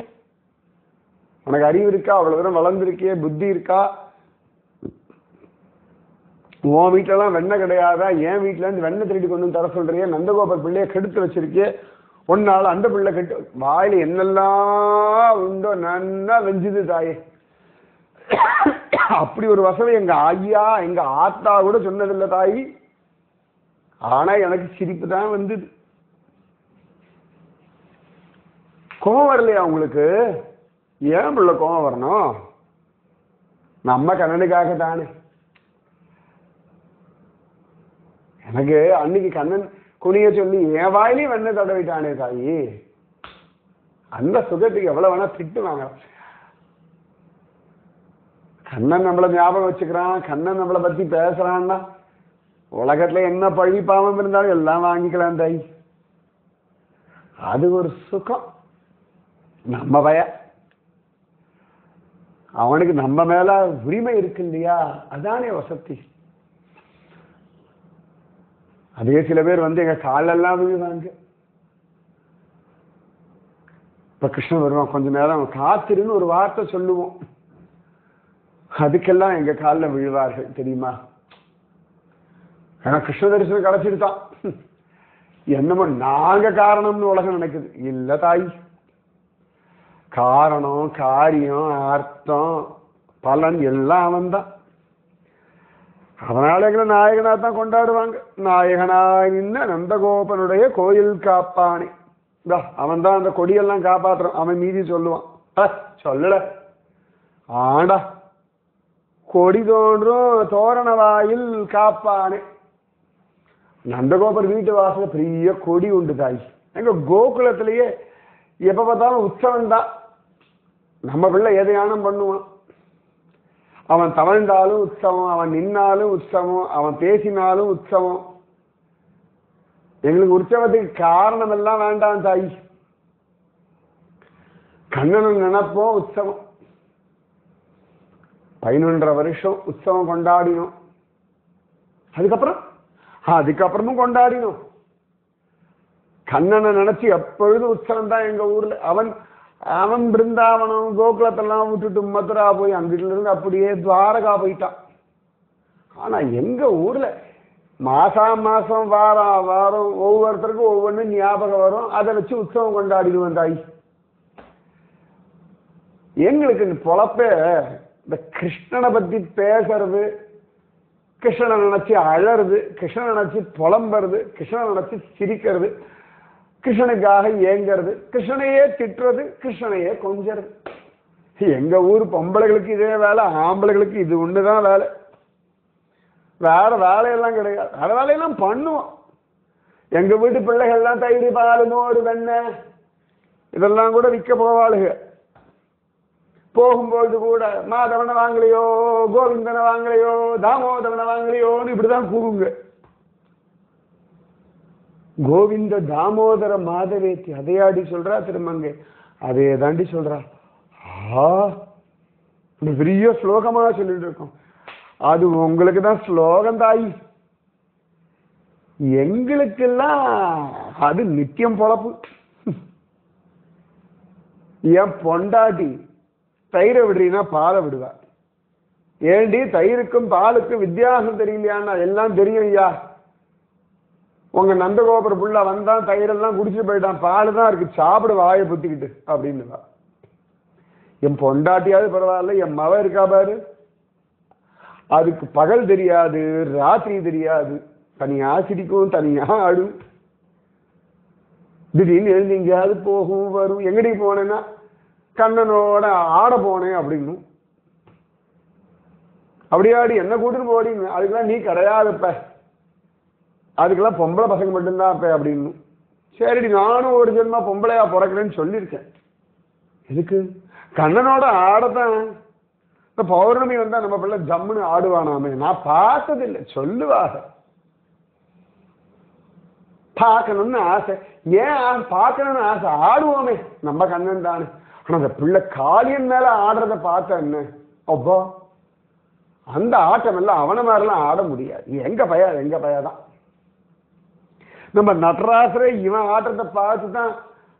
உனக்கு அறிவு இருக்கா? அவ்வளவு தூரம் வளர்ந்துருக்கிய, புத்தி இருக்கா? உன் வீட்டுல எல்லாம் வெண்ணெய் கிடையாதா? என் வீட்டுல இருந்து வெண்ணெய் திருடி கொண்டு தர சொல்றிய? நந்தகோபர் பிள்ளைய கெடுத்து வச்சிருக்கிய. ஒன்னால அந்த பிள்ளை கெட்டு வாயில என்னெல்லாம் உண்டோ நன்னா வெஞ்சுது தாயே. அப்படி ஒரு வசதி எங்க ஐயா எங்க ஆத்தா கூட சொன்னதில்லை தாயி. ஆனா எனக்கு சிரிப்பு தான் வந்தது. கோவம் வரலையா உங்களுக்கு? ஏன் பிள்ளை கோவம் வரணும்? நம்ம கண்ணனுக்காக தானே. எனக்கு அன்னைக்கு கண்ணன் குனிய சொல்லி என் வாயிலையும் வெண்ணெய் தடவிட்டானே தாயி. அந்த சுகத்துக்கு எவ்வளவு வேணா திட்டுவாங்க. கண்ணன் நம்மளை ஞாபகம் வச்சுக்கிறான், கண்ணன் நம்மளை பத்தி பேசுறான்னா உலகத்துல என்ன பழி பாவம் இருந்தாலும் எல்லாம் வாங்கிக்கலாம் தாய். அது ஒரு சுகம். நம்ம பய அவனுக்கு நம்ம மேல உரிமை இருக்கு இல்லையா? அதானே வசதி. அதே சில பேர் வந்து எங்க காலெல்லாம் விழுவாங்க. இப்ப கிருஷ்ணன் வருவான், கொஞ்ச நேரம் காத்திருன்னு ஒரு வார்த்தை சொல்லுவோம், அதுக்கெல்லாம் எங்க காலில் விழுவார்கள் தெரியுமா? ஏன்னா கிருஷ்ண தரிசனம் கிடைச்சிருத்தான். என்னமோ நாங்க காரணம்னு உலகம் நினைக்குது. இல்ல தாய், காரணம், காரியம், அர்த்தம், பலன் எல்லாம் அவன் தான். அதனால எங்களை நாயகனா தான் கொண்டாடுவாங்க. நாயகனாய் நின்ன நந்தகோபனுடைய கோயில் காப்பானே. அவன் தான் அந்த கொடியெல்லாம் காப்பாற்றுறான். அவன் மீதி சொல்லுவான். சொல்லல ஆண்டா கொடி தோன்றும் தோரண வாயில் காப்பானே. நந்தகோபர் வீட்டு வாசல பெரிய கொடி உண்டு தாய். எங்க கோகுலத்திலேயே எப்ப பார்த்தாலும் உற்சவம் தான். நம்ம பிள்ளை எதையானும் பண்ணுவான். அவன் தவழ்ந்தாலும் உற்சவம், அவன் நின்னாலும் உற்சவம், அவன் பேசினாலும் உற்சவம். எங்களுக்கு உற்சவத்துக்கு காரணம் எல்லாம் வேண்டாம் தாய். கண்ணனை நினைப்போம் உற்சவம். 11.5 வருஷம் உற்சவம் கொண்டாடினோம். அதுக்கப்புறமும் கொண்டாடினோம். கண்ணனை நினைச்சு எப்பொழுதும் உற்சவம் தான் எங்க ஊர்ல. அவன் அவன் பிருந்தாவனம் கோகுலத்தெல்லாம் விட்டுட்டு மதுரா போய் அங்கிட்ட இருந்து அப்படியே துவாரகா போயிட்டான். ஆனா எங்க ஊர்ல மாசம் வாரம் ஒவ்வொருத்தருக்கும் ஒவ்வொன்னு ஞாபகம் வரும். அதை வச்சு உற்சவம் கொண்டாடிடுவோம் தாய். எங்களுக்கு இந்த பொழப்ப இந்த கிருஷ்ணனை பத்தி பேசுறது, கிருஷ்ணனை நினைச்சு அழறது, கிருஷ்ணனை நினைச்சு புலம்புறது, கிருஷ்ணனை நினைச்சு சிரிக்கிறது, கிருஷ்ணனுக்காக ஏங்கிறது, கிருஷ்ணனையே திட்டுறது, கிருஷ்ணனையே கொஞ்சறது. எங்க ஊர் பொம்பளைகளுக்கு இதே வேலை, ஆம்பளைகளுக்கு இது ஒண்ணுதான் வேலை. வேற வேலையெல்லாம் கிடையாது. வேற வேலையெல்லாம் பண்ணுவோம். எங்க வீட்டு பிள்ளைகள்லாம் தயிர் பால் மோர் வெண்ணெய் இதெல்லாம் கூட விற்க போவாளுங்க. போகும்போது கூட மாதவனை வாங்கலையோ, கோவிந்தனை வாங்கலையோ, தாமோதவனை வாங்கலையோன்னு இப்படிதான் கூறுங்க. கோவிந்த தாமோதர மாதவேத்தி அதையாடி சொல்றா திருமங்கை. அதே தாண்டி சொல்றா. பெரிய ஸ்லோகமா சொல்லிட்டு இருக்கோம். அது உங்களுக்கு தான் ஸ்லோகம் தாய். எங்களுக்கெல்லாம் அது நித்தியம் பொழப்பு. என் பொண்டாட்டி தயிரை விடுறீன்னா பாலை விடுவா. ஏண்டி தயிருக்கும் பாலுக்கும் வித்தியாசம் தெரியலையான்னா எல்லாம் தெரியும் ஐயா. உங்க நந்தகோபுர புள்ள வந்தான் தயிரெல்லாம் குடிச்சுட்டு போயிட்டான், பால் தான் இருக்கு, சாப்பிட வாயை புத்திக்கிட்டு அப்படின்னு. என் பொண்டாட்டியாவது பரவாயில்ல, என் மவ இருக்கா பாரு, அதுக்கு பகல் தெரியாது ராத்திரி தெரியாது. தனியா சிரிக்கும், தனியா ஆடும். திடீர்னு எழுந்து எங்கேயாவது போகும் வரும். எங்கடி போனேன்னா கண்ணனோட ஆட போனேன் அப்படின்னு. அப்படியாடி என்ன கூட்டிட்டு போடிங்க. அதுக்கெல்லாம் நீ கிடையாதுப்ப, அதுக்கெல்லாம் பொம்பளை பசங்க மட்டும்தான் அப்ப அப்படின்னு. சரிடி நானும் ஒரு ஜென்மா பொம்பளையா பிறக்கிறேன்னு சொல்லியிருக்கேன். எதுக்கு? கண்ணனோட ஆடத்தான். இப்ப பௌர்ணமி வந்தா நம்ம பிள்ளை ஜம்முன்னு ஆடுவானாமே. நான் பார்த்ததில்லை, சொல்லுவாங்க. பார்க்கணும்னு ஆசை. ஏன் பார்க்கணும்னு ஆசை? ஆடுவோமே, நம்ம கண்ணன் தானே. ஆனா அந்த பிள்ளை காளியன் மேல ஆடுறத பார்த்த என்ன அப்பா, அந்த ஆட்டம் எல்லாம் அவனை மாதிரிலாம் ஆட முடியாது. எங்க பையதான். நம்ம நடராசரே இவன் ஆட்டத்தை பார்த்து தான்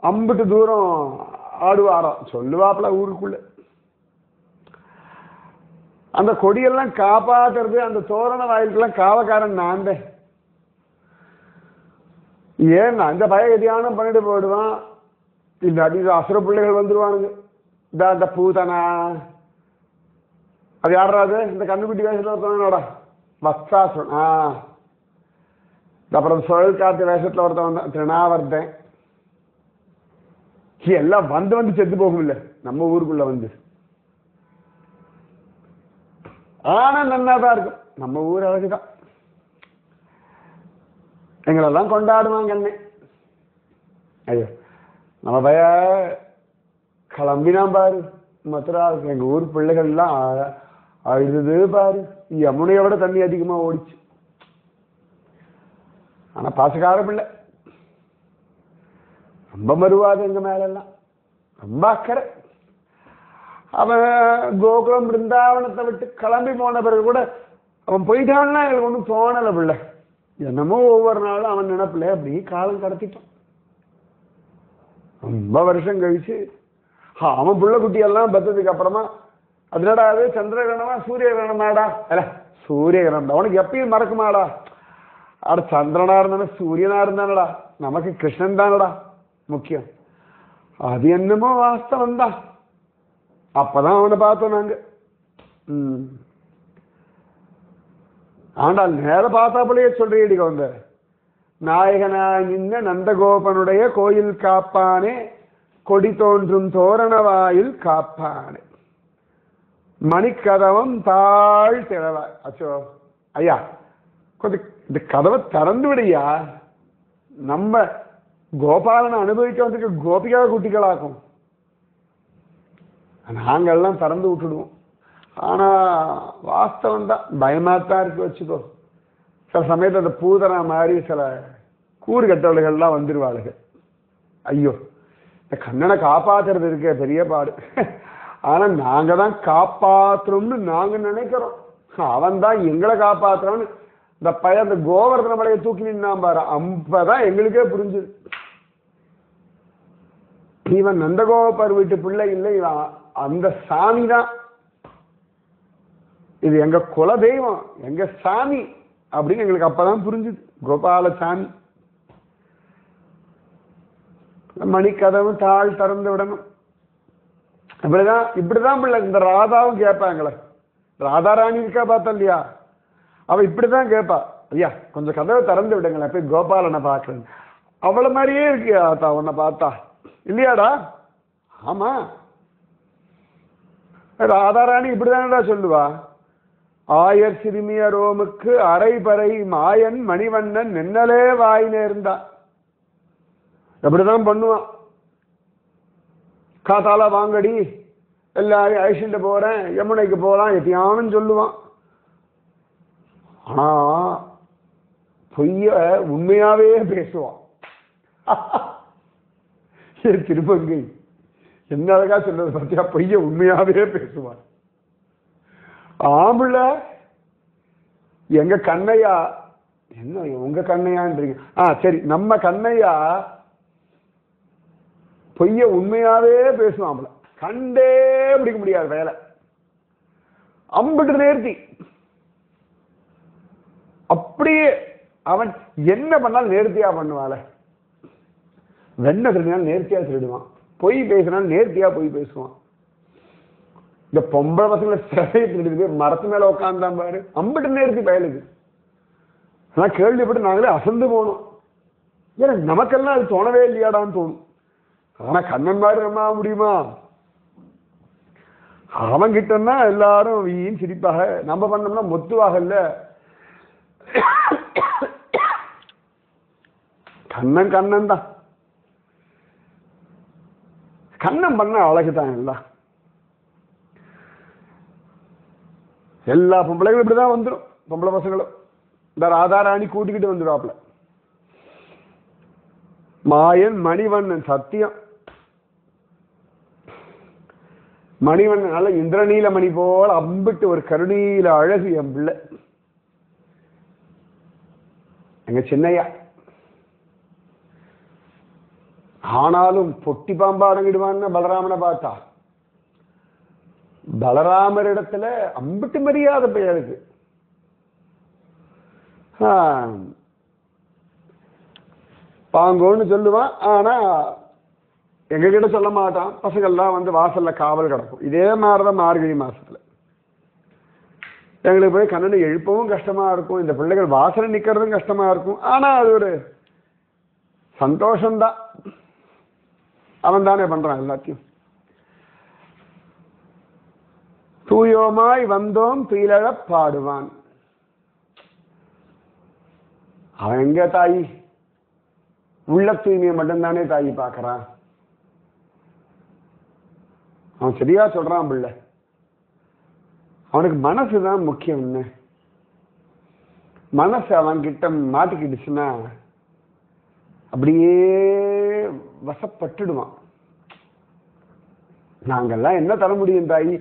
அம்பிட்டு தூரம் ஆடுவாராம் சொல்லுவாப்ல ஊருக்குள்ள. அந்த கொடியெல்லாம் காப்பாத்துறது, அந்த தோரண வாயிலுக்கெல்லாம் காவக்காரன் நான் தான். ஏன்னா அந்த பய தியானம் பண்ணிட்டு போயிடுவான். இந்த அடி அசுர பிள்ளைகள் வந்துருவானுங்க. இந்த பூதனா அது யாராவது இந்த கண்ணுக்குட்டி வேஷத்துல ஒருத்தவனோட வத்சாசுரன். அப்புறம் சுழல் காத்து வேஷத்துல ஒருத்தன் வந்தான் திருநாவர்த்தன். எல்லாம் வந்து செத்து போகும் இல்ல நம்ம ஊருக்குள்ள வந்து. ஆனா நன்னாதான் இருக்கும். நம்ம ஊர் அழகுதான். எங்களெல்லாம் கொண்டாடுவாங்க அண்ணே. ஐயோ நம்ம பய கிளம்பினா பாரு மதுரா. எங்க ஊர் பிள்ளைகள்லாம் அழுது பாரு. யமுனையை விட தண்ணி அதிகமா ஓடிச்சு. ஆனா பாசக்கார பிள்ளை ரொம்ப மறுவாது எங்க மேலெல்லாம். ரொம்ப அக்கறை. அவன் கோகுலம் பிருந்தாவனத்தை விட்டு கிளம்பி போன பிறகு கூட அவன் போயிட்டான்னா எங்களுக்கு ஒன்றும் தோணலை. பிள்ளை என்னமோ ஒவ்வொரு நாளும் அவன் நினைப்பில்ல அப்படி காலம் கடத்திட்டான். ரொம்ப வருஷம் கழிச்சு அவன் புள்ள குட்டியெல்லாம் பத்ததுக்கு அப்புறமா அதனடா அது சந்திரகிரகணமா சூரிய கிரகணமாடா? அல்ல சூரிய கிரகணம். அவனுக்கு எப்பயும் மறக்குமாடா? அட சந்திரனா இருந்தானே சூரியனா இருந்தானடா, நமக்கு கிருஷ்ணன் தானடா முக்கியம். அது என்னமோ வாஸ்தவம் தான். அப்பதான் அவனை பார்த்தோம் நாங்க. ஆண்டாள் நேர பார்த்தாப்புலயே சொல்றீடிக்க வந்த நாயகனா நின்ன நந்தகோபனுடைய கோயில் காப்பானே கொடி தோன்றும் தோரணவாயில் காப்பானே மணிக்கதவம் தாழ் திறவாய். அச்சோ ஐயா, கொஞ்சம் இந்த கதவை திறந்து விடையா. நம்ம கோபாலனை அனுபவிக்க வந்துட்டு கோபிகா குட்டிகளாக்கும். நாங்கள்லாம் திறந்து விட்டுடுவோம். ஆனா வாஸ்தவம் தான், பயமாத்தான் இருக்கு வச்சுக்கோ. சில சமயத்தில் அந்த பூதனா மாதிரி சில கூறு கட்டவர்கள்லாம் வந்துருவாளுங்க. ஐயோ, இந்த கண்ணனை காப்பாத்துறது இருக்க பெரிய பாடு. ஆனா நாங்க தான் காப்பாத்துறோம்னு நாங்க நினைக்கிறோம். அவன் தான் எங்களை காப்பாத்துறோம்னு இந்த பையன் அந்த கோவர்தன மலையை தூக்கி நின்னான் பாரு, அப்பதான் எங்களுக்கே புரிஞ்சுது இவன் நந்தகோபர் வீட்டு பிள்ளை இல்லை, இவன் அந்த சாமி தான். இது எங்க குல தெய்வம், எங்க சாமி அப்படின்னு எங்களுக்கு அப்பதான் புரிஞ்சுது. கோபால சாமி. மணிக்கதவு தாழ் திறந்து விடணும். இப்படிதான் பிள்ளை. இந்த ராதாவும் கேட்பாங்களே, ராதாராணி இருக்கா பார்த்தா இல்லையா, அவ இப்படிதான் கேட்பா, ஐயா கொஞ்சம் கதவை திறந்து விடுங்களேன், போய் கோபாலனை பார்க்கணும். அவளை மாதிரியே இருக்கியா ஆத்தா உன்னை பார்த்தா, இல்லையாடா? ஆமா, ராதாராணி இப்படிதானடா சொல்லுவா. ஆயர் சிறுமிய ரோமுக்கு அரைபறை மாயன் மணிவண்ணன் நின்னலே வாய் நேர்ந்தான். எப்படிதான் பண்ணுவான். காத்தால வாங்கடி எல்லாரையும் அழிச்சுட்டு போறேன், யமுனைக்கு போலாம் எத்தியானும் சொல்லுவான். ஆனா பொய்ய உண்மையாவே பேசுவான். திருப்பங்கை என்ன அழகா சொல்றது பார்த்தியா, பொய்ய உண்மையாவே பேசுவான். ஆம்பள எங்க கண்ணையா, என்ன உங்க கண்ணையான்றீங்க? சரி, நம்ம கண்ணையா பொய்ய உண்மையாவே பேசுவான். கண்டே பிடிக்க முடியாது வேலை, அம்பிட்டு நேர்த்தி. அப்படியே அவன் என்ன பண்ணாலும் நேர்த்தியா பண்ணுவாள். வெண்ண திருடினாலும் நேர்த்தியா திருடுவான், பொய் பேசினாலும் நேர்த்தியா பொய் பேசுவான். இந்த பொம்பளை பசங்களை சிறையை திருடி போய் மரத்து மேல உட்காந்தான் பாரு, அம்பிட்டு நேர்த்தி பயலுக்கு. ஆனா கேள்விப்பட்டு நாங்களே அசந்து போனோம். ஏன்னா நமக்கெல்லாம் அது தோணவே இல்லையாடான்னு தோணும். ஆனா கண்ணன் மாதிரி நம்ம முடியுமா? அவன் கிட்டன்னா எல்லாரும் வீண் சிரிப்பாக, நம்ம பண்ணோம்னா மொத்துவாக. இல்ல கண்ணன் கண்ணன் தான். கண்ணன் பண்ண அழகுதான். எல்லா பொம்பளைகளும் இப்படிதான் வந்துடும். பொம்பளை பசங்களும் இந்த ராதாராணி கூட்டிக்கிட்டு வந்துடுவாப்ல. மாயன் மணிவண்ணன் சத்தியம். மணிவண்ணன் நல்ல இந்திரநீல மணி போல அம்பிட்டு ஒரு கருணீல அழகு என் பிள்ளை. எங்க சின்னையா ஆனாலும் பொட்டி பாம்பா அடங்கிடுவான்னு பலராமனை பார்த்தா, பலராமர் இடத்துல அம்பிட்டு மரியாதை பெயருக்கு. பாங்கோன்னு சொல்லுவான், ஆனா எங்க கிட்ட சொல்ல மாட்டான். பசங்கள்லாம் வந்து வாசல்ல காவல் கிடக்கும். இதே மாதிரிதான் மார்கழி மாசத்துல எங்களுக்கு போய் கண்ணனை எழுப்பவும் கஷ்டமா இருக்கும், இந்த பிள்ளைகள் வாசலை நிக்கிறதும் கஷ்டமா இருக்கும். ஆனா அது ஒரு சந்தோஷம்தான். அவன் தானே பண்றான் எல்லாத்தையும். தூயோமாய் வந்தோம் துயிலழ பாடுவான். அவன் எங்க தாயி, உள்ள தூய்மையை மட்டும்தானே தாயி பார்க்கறான். அவன் சரியா சொல்றான் பிள்ளை. அவனுக்கு மனசுதான் முக்கியம். மனசு அவன் கிட்ட மாட்டிக்கிடுச்சுன்னா அப்படியே வசப்பட்டுடுவான். நாங்கெல்லாம் என்ன தர முடியும் தாயி,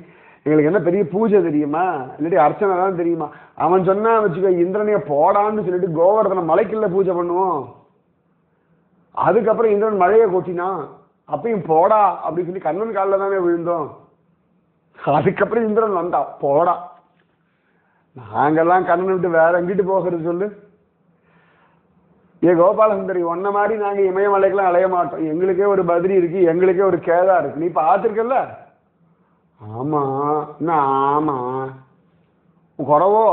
எங்களுக்கு என்ன பெரிய பூஜை தெரியுமா, இல்லாட்டி அர்ச்சனை தான் தெரியுமா? அவன் சொன்னா வச்சுக்க, இந்திரனைய போடான்னு சொல்லிட்டு கோவர்தன மலைக்குள்ள பூஜை பண்ணுவோம். அதுக்கப்புறம் இந்திரன் மழையை கொட்டினா அப்பயும் போடா அப்படின்னு சொல்லி கண்ணன் காலில் தானே விழுந்தோம். அதுக்கப்புறம் இந்திரன் வந்தா போடா. நாங்கெல்லாம் கண்ணன் விட்டு வேற எங்கிட்டு போகிறது சொல்லு? ஏ கோபாலசுந்தரி, ஒன்ன மாதிரி நாங்க இமயமலைக்கெல்லாம் அலைய மாட்டோம். எங்களுக்கே ஒரு பத்ரி இருக்கு, எங்களுக்கே ஒரு கேதா இருக்கு. நீ பார்த்திருக்கல? ஆமா. ஆமா, குறவோ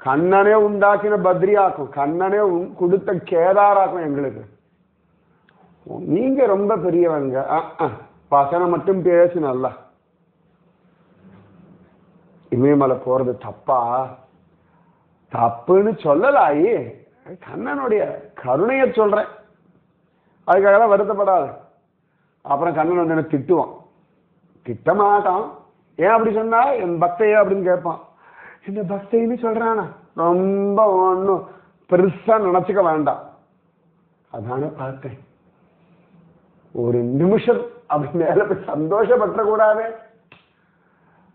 கண்ணனே உண்டாக்கின பத்ரியாக்கும், கண்ணனே கொடுத்த கேதாராக்கும். எங்களுக்கு நீங்க ரொம்ப பெரியவங்க, வசனம் மட்டும் பேசு நல்லா. இமயமலை போறது தப்பா? தப்புன்னு சொல்லலாயி, கண்ணனுடைய கருணைய சொல்றேன், அதுக்காக வருத்தப்படாது. அப்புறம் கண்ணன் வந்து என்ன திட்டுவான். திட்ட மாட்டான். ஏன் அப்படி சொன்னா என் பக்தையா அப்படின்னு கேட்பான். இந்த பக்தைன்னு சொல்றானா, ரொம்ப ஒன்றும் பெருசா நினைச்சுக்க வேண்டாம். அதானே பார்த்தேன், ஒரு நிமிஷம் அப்படி மேல போய் சந்தோஷப்பட்ட கூடாது.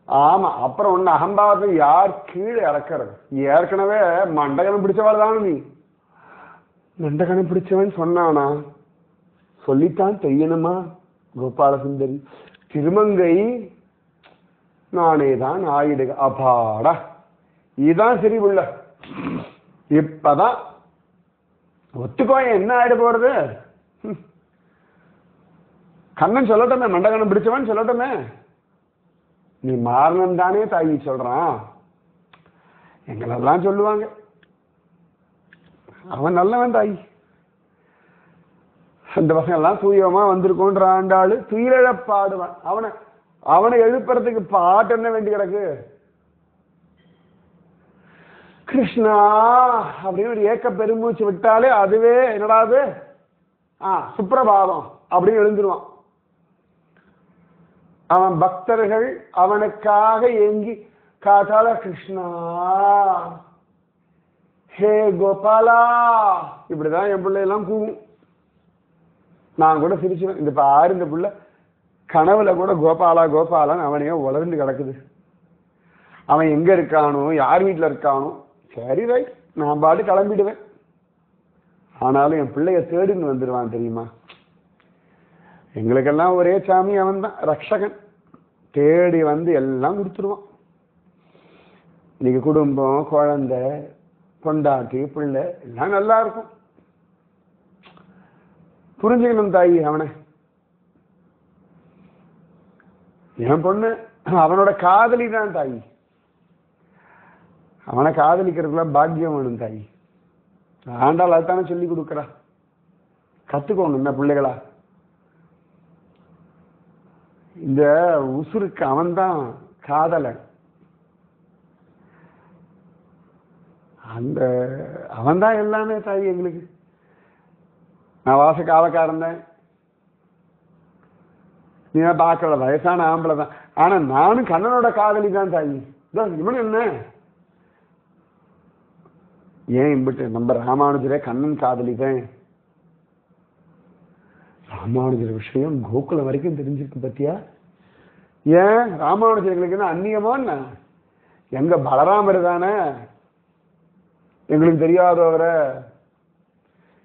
ஆமா, அப்புறம் ஒண்ணு அகம்பாவத்தை யார் கீழே இறக்கிறது? ஏற்கனவே மண்டகனம் பிடிச்சவாள் தானே நீ. மண்டகனம் பிடிச்சவன் சொன்னானா? சொல்லித்தான் தெரியணுமா? கோபாலசுந்தரி திருமங்கை நானே தான் ஆயிடுக. அப்பாடா, இதுதான் சரி உள்ள. இப்பதான் ஒத்துக்கோ, என்ன ஆயிட போறது? கண்ணன் சொல்லட்டமே, மண்டகனம் பிடிச்சவன் சொல்லட்டமே. நீ மாறணும் தானே தாயி சொல்றான். எங்களெல்லாம் சொல்லுவாங்க அவன் நல்லவன் தாயி. அந்த பசங்க எல்லாம் தூயமா வந்திருக்கோன்ற ஆண்டாளு துயிலப்பாடுவான். அவனை எழுப்புறதுக்கு பாட்டு என்ன வேண்டி கிடக்கு? கிருஷ்ணா அப்படின்னு ஒரு ஏக்க பெருமூச்சு விட்டாலே அதுவே என்னடாது, சுப்பிரபாதம் அப்படின்னு எழுந்துருவான். அவன் பக்தர்கள் அவனுக்காக ஏங்கி காத்தால கிருஷ்ணா ஹே கோபாலா இப்படிதான் என் பிள்ளை எல்லாம் கூவும். நான் கூட சிரிச்சுவேன். இந்த பாரு, இந்த பிள்ளை கனவுல கூட கோபாலா கோபாலான்னு அவனையோ வளர்ந்து கிடக்குது. அவன் எங்க இருக்கானோ, யார் வீட்டுல இருக்கானோ, சரி ரைட், நான் பாட்டு கிளம்பிடுவேன். ஆனாலும் என் பிள்ளைய தேடின்னு வந்துடுவான் தெரியுமா. எங்களுக்கெல்லாம் ஒரே சாமி அவன் தான் ரக்ஷகன். தேடி வந்து எல்லாம் கொடுத்துருவான். இன்னைக்கு குடும்பம், குழந்தை, கொண்டாட்டி, பிள்ளை எல்லாம் நல்லா இருக்கும். புரிஞ்சுக்கணும் தாயி அவனை. என் பொண்ணு அவனோட காதலி தான் தாயி. அவனை காதலிக்கிறதுல பாக்கியம் வேணும் தாயி. ஆண்டாள் அதுதானே சொல்லி கொடுக்குறா. கத்துக்கோங்க என்ன பிள்ளைகளா. இந்த உசுருக்கு அவன்தான் காதலன். அந்த அவன்தான் எல்லாமே தாய் எங்களுக்கு. நான் வாச காவக்காரன் தான், நீ பார்க்கல வயசான ஆம்பளை தான். ஆனா நானும் கண்ணனோட காதலி தான் தாயி. இவனு என்ன ஏன் இம்பிட்டு நம்ம ராமானுஜரே கண்ணன் காதலி தான். ராமானுஜர் விஷயம் கோகுலம் வரைக்கும் தெரிஞ்சிருக்கு பத்தியா. ஏன் ராமானுஜர் எங்களுக்கு அந்நியமான? எங்க பலராமர் தானே எங்களுக்கு தெரியாதவரை.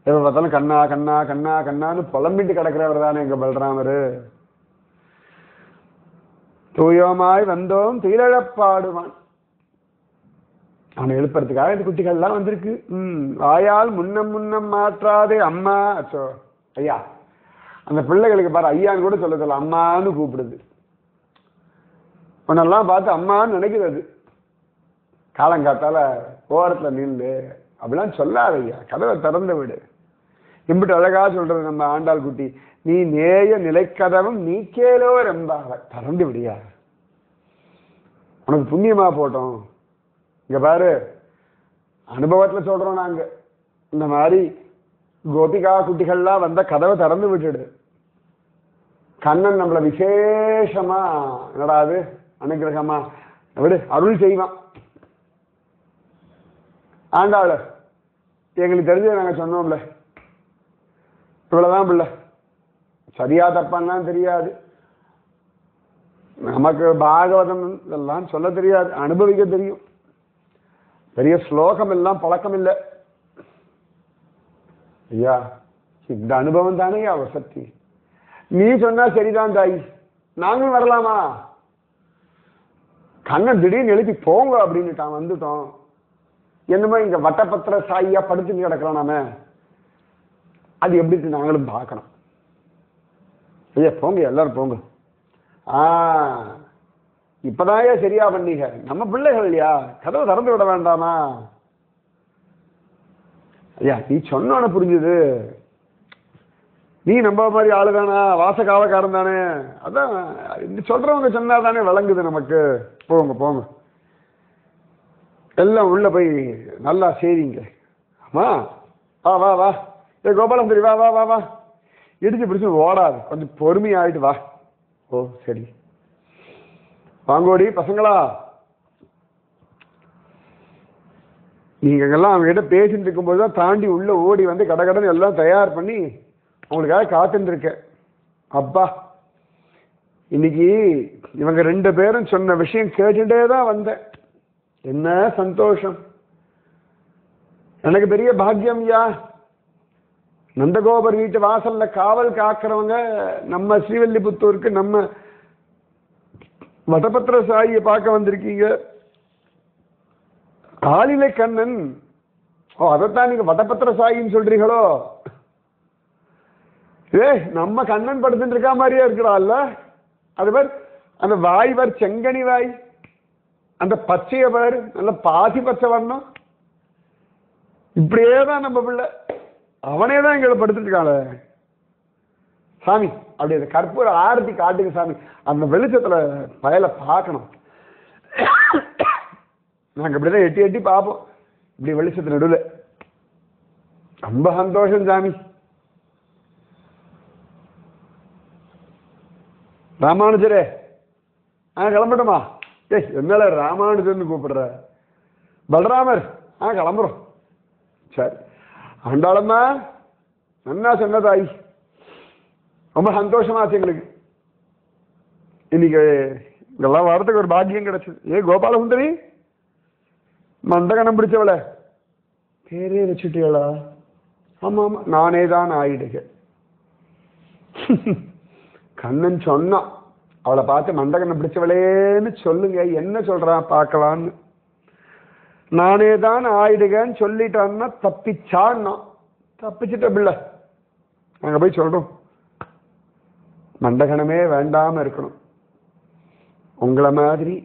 எப்ப பார்த்தாலும் கண்ணா கண்ணா கண்ணா கண்ணான்னு புலம்பிட்டு கிடக்கிறவர் தானே எங்க பலராமரு. தூயமாய் வந்தோம் துயிலப்பாடுவான். அவனை எழுப்புறதுக்காக இந்த குட்டிகள்லாம் வந்திருக்கு. ஆயால் முன்னம் முன்னம் மாற்றாதே அம்மா. அச்சோ ஐயா, அந்த பிள்ளைகளுக்கு பாரு ஐயான்னு கூட சொல்ல அம்மான்னு கூப்பிடுது. உன்னெல்லாம் பார்த்து அம்மான்னு நினைக்கிறது. காலங்காத்தால ஓரத்துல நின்று அப்படிலாம் சொல்லாத ஐயா, கதவை திறந்து விடு. இம்பிட்டு அழகா சொல்றது நம்ம ஆண்டாள் குட்டி. நீ நேய நிலைக்கதவும் நீ கேளோ ரெம்பாக திறந்து விடியா, உனக்கு புண்ணியமா போட்டோம். இங்க பாரு, அனுபவத்துல சொல்றோம் நாங்க. இந்த மாதிரி கோபிகா குட்டிகள்லாம் வந்த கதவை திறந்து விட்டுடு. கண்ணன் நம்மள விசேஷமா என்னடாது அனுகிரகமா விடு அருள் செய்வான். ஆண்டாள் எங்களுக்கு தெரிஞ்சது நாங்க சொன்னோம்ல, இவ்வளவுதான் பிள்ளை. சரியா தப்பான்னா தெரியாது, நமக்கு பாகவதம் இதெல்லாம் சொல்ல தெரியாது, அனுபவிக்க தெரியும். பெரிய ஸ்லோகம் எல்லாம் பழக்கம் இல்லை ஐயா. இந்த அனுபவம் தானே வசதி. நீ சொன்னா சரிதான் தாய், நாங்களும் வரலாமா? கண்ணன் திடீர்னு எழுதி போங்க அப்படின்னுட்டான். வந்துட்டோம். என்னமோ இங்க வட்டப்பத்திர சாயியா படுத்துட்டு கிடக்கலாம் நாம. அது எப்படி நாங்களும் பார்க்கணும். ஐயா போங்க, எல்லாரும் போங்க. இப்பதான் சரியா பண்ணீங்க. நம்ம பிள்ளைகள் இல்லையா, கதவை திறந்து விட வேண்டாமா? ஐயா நீ சொன்ன புரிஞ்சுது. நீ நம்ம மாதிரி ஆளு தானா, வாச காவக்காரன் தானே, அதான் சொல்றவங்க சொன்னா தானே விளங்குது நமக்கு. போங்க போங்க, எல்லாம் உள்ள போய் நல்லா செய்வீங்க. ஆமா, வா வா வா, ஏ கோபாலசுந்தரி வா வா வா வா, இடிச்சு பிடிச்சு ஓடாது, கொஞ்சம் பொறுமையாயிட்டு வா. ஓ சரி, வாங்கோடி பசங்களா. நீங்க எல்லாம் அவங்க கிட்ட பேசிட்டு இருக்கும்போது தான் தாண்டி உள்ள ஓடி வந்து கடகடன்னு எல்லாம் தயார் பண்ணி உங்களுக்காக காத்துட்டு இருக்கேன். அப்பா, இன்னைக்கு இவங்க 2 பேரும் சொன்ன விஷயம் கேட்டுட்டே தான் வந்தேன். என்ன சந்தோஷம், எனக்கு பெரிய பாக்கியம் யா. நந்தகோபர் வீட்டு வாசல்ல காவல் காக்கிறவங்க நம்ம ஸ்ரீவல்லிபுத்தூருக்கு நம்ம வடபத்திர சாயியை பார்க்க வந்திருக்கீங்க. ஆளிலை கண்ணன், ஓ அதைத்தான் நீங்க வடபத்திர சாயின்னு சொல்றீங்களோ? ஏ நம்ம கண்ணன் படுத்துட்டு இருக்கா மாதிரியே இருக்கிறாள்ல. அது பேர் அந்த வாய் பேர் செங்கனி வாய், அந்த பச்சைய பேர் நல்ல பாசி பச்சை வர்ணம். இப்படியே தான் நம்ம பிள்ளை, அவனே தான் எங்களை படுத்துட்டு இருக்காள. சாமி அப்படி அந்த கற்பூர ஆரத்தி காட்டுங்க சாமி, அந்த வெளிச்சத்துல பயலை பார்க்கணும். நாங்க இப்படிதான் எட்டி எட்டி பார்ப்போம், இப்படி வெளிச்சத்து நடுவில். ரொம்ப சந்தோஷம் சாமி. ராமானுஜரே, கிளம்பட்டுமா? ஏய் என்னால ராமானுஜர்னு கூப்பிடுற? பலராமர், கிளம்புறோம். சரி, ஆண்டாளம்மா நன்னா சொன்னதாய், ரொம்ப சந்தோஷமாச்சு எங்களுக்கு. இன்னைக்கு இதெல்லாம் வரதுக்கு ஒரு பாக்கியம் கிடைச்சது. ஏ கோபாலசுந்தரி, மந்தகணம் பிடிச்சவள பேரே வச்சுட்டீங்களா? ஆமா ஆமா, நானே தான் ஆயிடுக. கண்ணன் சொன்னான், அவளை பார்த்து மந்தகண்ணம் பிடிச்சவளேன்னு சொல்லுங்க, என்ன சொல்றான் பார்க்கலான்னு. நானே தான் ஆயிடுகன்னு சொல்லிட்டான்னா தப்பிச்சான்னா, தப்பிச்சுட்ட பிள்ளை. நாங்க போய் சொல்றோம், மந்தகணமே வேண்டாம இருக்கணும், உங்களை மாதிரி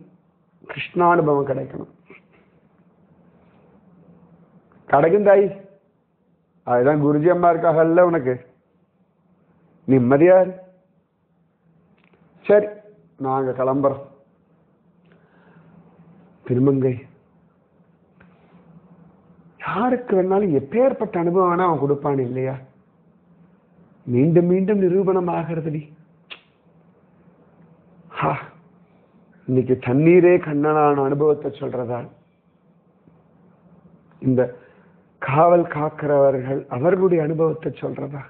கிருஷ்ணானுபவம் கிடைக்கணும். கிடைக்கும் தாய், அதுதான் குருஜி அம்மா இருக்காகல்ல உனக்கு, நிம்மதியா. சரி, நாங்க கிளம்புறோம். திருமங்கை யாருக்கு வேணாலும் எப்பேற்பட்ட அனுபவம் வேணா அவன் கொடுப்பான் இல்லையா? மீண்டும் மீண்டும் நிரூபணம் ஆகிறதுடி. இன்னைக்கு தண்ணீரே கண்ணனான அனுபவத்தை சொல்றதா, இந்த காவல் காக்கிறவர்கள் அவர்களுடைய அனுபவத்தை சொல்றதா?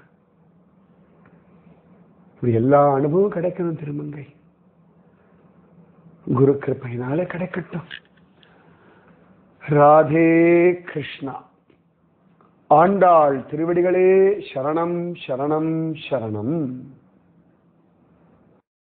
இப்படி எல்லா அனுபவம் கிடைக்கணும் திருமங்கை, குரு கிருபையினாலே கிடைக்கட்டும். ராதே கிருஷ்ணா. ஆண்டாள் திருவடிகளே சரணம் சரணம் சரணம்.